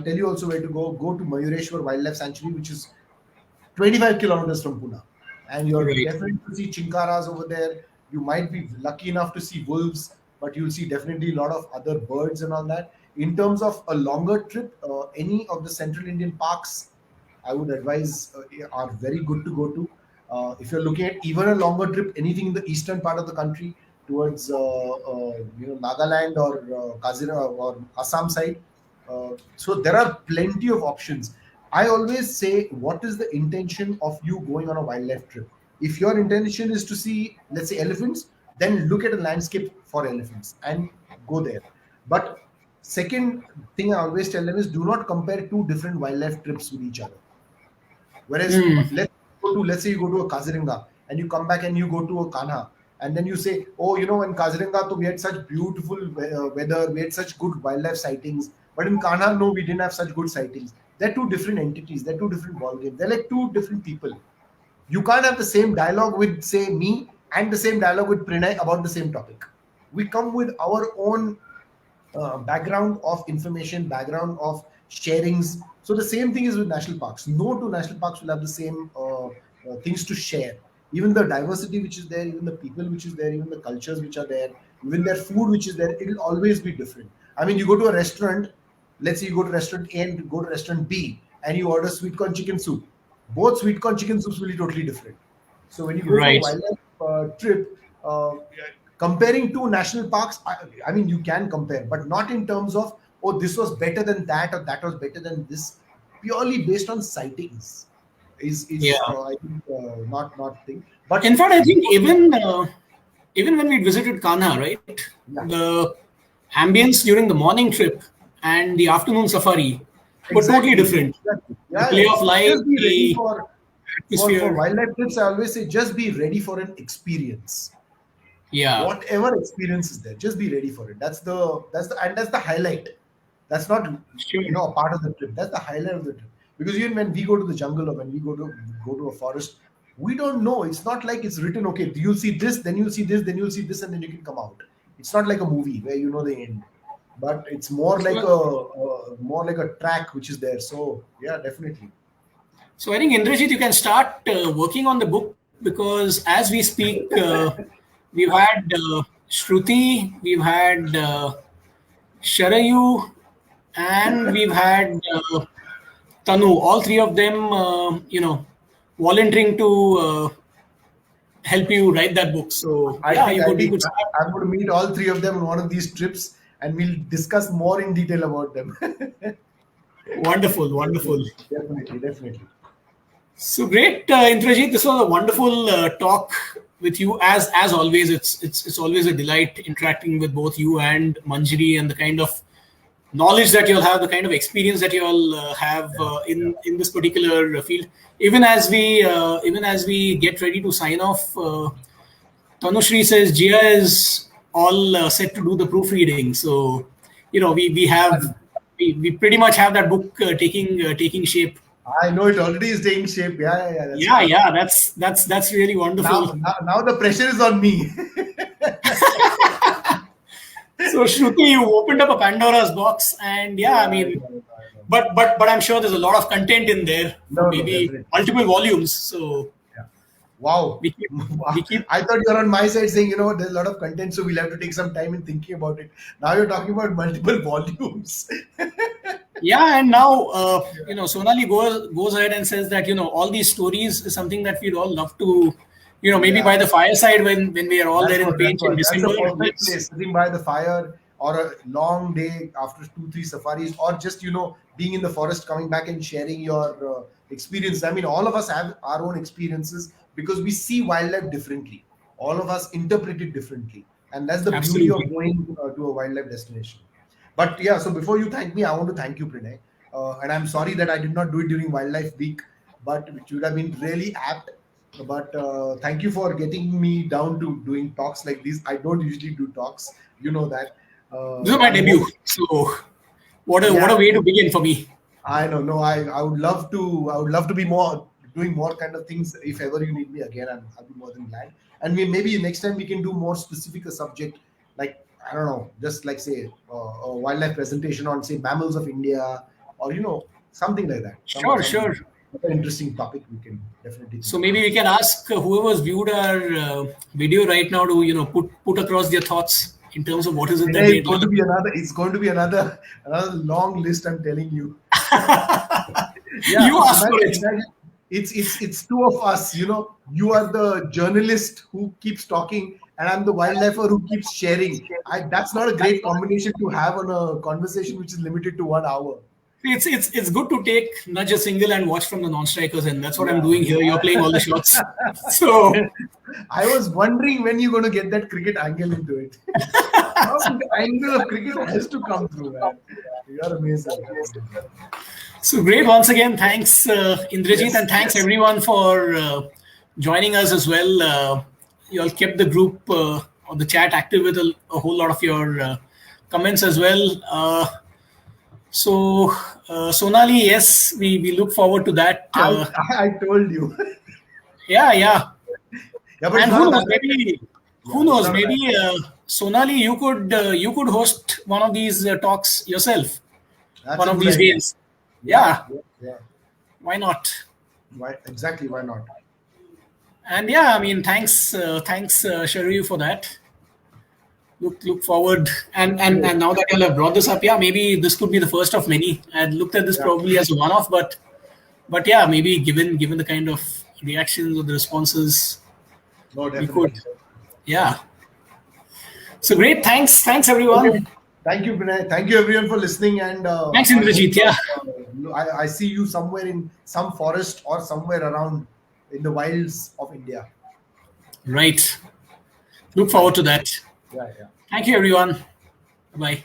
tell you also where to go. Go to Mayureshwar Wildlife Sanctuary, which is 25 kilometers from Pune. And you're right? definitely to see chinkaras over there. You might be lucky enough to see wolves, but you'll see definitely a lot of other birds and all that. In terms of a longer trip, any of the Central Indian parks I would advise are very good to go to. If you're looking at even a longer trip, anything in the eastern part of the country towards Nagaland or Kazira or Assam side, so there are plenty of options. I always say, what is the intention of you going on a wildlife trip? If your intention is to see, let's say, elephants, then look at a landscape for elephants and go there. But second thing I always tell them is do not compare two different wildlife trips with each other. Whereas let's say you go to a Kaziranga and you come back and you go to a Kanha and then you say, oh, in Kaziranga we had such beautiful weather, we had such good wildlife sightings, but in Kanha no, we didn't have such good sightings. They're two different entities. They're two different ball games. They're like two different people. You can't have the same dialogue with say me and the same dialogue with Prinay about the same topic. We come with our own background of information, background of sharings. So the same thing is with national parks. No two national parks will have the same things to share. Even the diversity which is there, even the people which is there, even the cultures which are there, even their food which is there, it will always be different. I mean, you go to a restaurant, let's say you go to restaurant A and go to restaurant B, and you order sweet corn chicken soup. Both sweet corn chicken soups will be totally different. So when you go for a Right. wildlife trip, comparing two national parks, I mean, you can compare, but not in terms of, oh, this was better than that or that was better than this. Purely based on sightings is Yeah. I think not thing. But In fact, I think even when we visited Kanha, right, yeah, the ambience during the morning trip and the afternoon safari were totally exactly, different. exactly. The Yeah, play yeah. of light, Just be ready the for atmosphere. wildlife trips. I always say, just be ready for an experience. Yeah. Whatever experience is there, just be ready for it. That's the highlight. That's not Sure. a part of the trip. That's the highlight of the trip. Because even when we go to the jungle or when we go to a forest, we don't know. It's not like it's written. Okay, you'll see this, then you'll see this, then you'll see this, and then you can come out. It's not like a movie where you know the end, but it's more like a track which is there. So yeah, definitely. So I think Indrajit, you can start working on the book, because as we speak, we've had Shruti, we've had Sharayu, and we've had Tanu. All three of them, volunteering to help you write that book. So I yeah, think you could start. I'm going to meet all three of them on one of these trips, and we'll discuss more in detail about them. Wonderful, wonderful. Definitely, definitely. So great, Indrajit. This was a wonderful talk with you. As always, it's always a delight interacting with both you and Manjari, and the kind of knowledge that you'll have, the kind of experience that you'll have in this particular field. Even as we get ready to sign off, Tanushri says Jia is all set to do the proofreading. So we pretty much have that book taking shape. I know it already is taking shape. Yeah, yeah, yeah. That's Yeah, true. yeah, that's really wonderful. Now the pressure is on me. So Shruti, you opened up a Pandora's box, and yeah, I Yeah, I mean, know, I know. but I'm sure there's a lot of content in there for No, no, maybe definitely. multiple volumes. So Yeah. Wow. we keep we keep I thought you were on my side saying, there's a lot of content, so we'll have to take some time in thinking about it. Now you're talking about multiple volumes. Yeah, and now Sonali goes ahead and says that all these stories is something that we'd all love to, maybe Yeah. by the fireside when we are all That's there in what. That's Paint in what. That's the December. perfect Let's place, sitting by the fire or a long day after 2, 3 safaris, or just being in the forest, coming back and sharing your experience. I mean, all of us have our own experiences because we see wildlife differently. All of us interpret it differently, and that's the beauty of absolutely. going to a wildlife destination. But yeah, so before you thank me, I want to thank you, Prinay. And I'm sorry that I did not do it during Wildlife Week, but which would have been really apt. But thank you for getting me down to doing talks like these. I don't usually do talks, you know that. This is my I hope, debut, so what a yeah, way to begin for me. I know. No, I would love to. I would love to be more doing more kind of things. If ever you need me again, I'll be more than glad. And maybe next time we can do more specific a subject, like I don't know, just like say a wildlife presentation on say mammals of India, or something like that. Sure, Some sure. other interesting topic we can definitely think So maybe about. we can ask whoever's viewed our video right now to put across their thoughts in terms of what is it that Today they'd like. it's going to be another long list. I'm telling you. Yeah, You asked for imagine, it. imagine it's two of us. You are the journalist who keeps talking, and I'm the wildlifer who keeps sharing. That's not a great combination to have on a conversation which is limited to 1 hour. It's good to take nudge a single and watch from the non-strikers, and that's what I'm Yeah. doing here. You're playing all the shots. So I was wondering when you're going to get that cricket angle into it. How the angle of cricket has to come through, man. You're amazing. You're amazing. so great once again. Thanks, Indrajit, Yes, and thanks yes. everyone for joining us as well. You all kept the group or the chat active with a whole lot of your comments as well. So, Sonali, yes, we look forward to that. I told you. Yeah, yeah. Yeah, but it's And not who a knows? bad idea. Maybe Yeah, who it's knows? not a bad Maybe Sonali, you could host one of these talks yourself That's one a of good these idea. days. Yeah, Yeah, yeah, yeah. why not? Why exactly? Why not? And yeah, I mean, thanks, Sharu, for that. Look forward, and Great. now that you have brought this up, yeah, maybe this could be the first of many. I had looked at this Yeah. probably as a one-off, but yeah, maybe given the kind of reactions or the responses, No, we could. definitely. Yeah. So great. Thanks Okay. everyone. Thank you, Pranay. Thank you, everyone, for listening. And Thanks, I hope Indrajit. Yeah. I see you somewhere in some forest or somewhere around in the wilds of India. Right. Look Thank forward to you. that. Yeah, yeah. Thank you, everyone. Bye.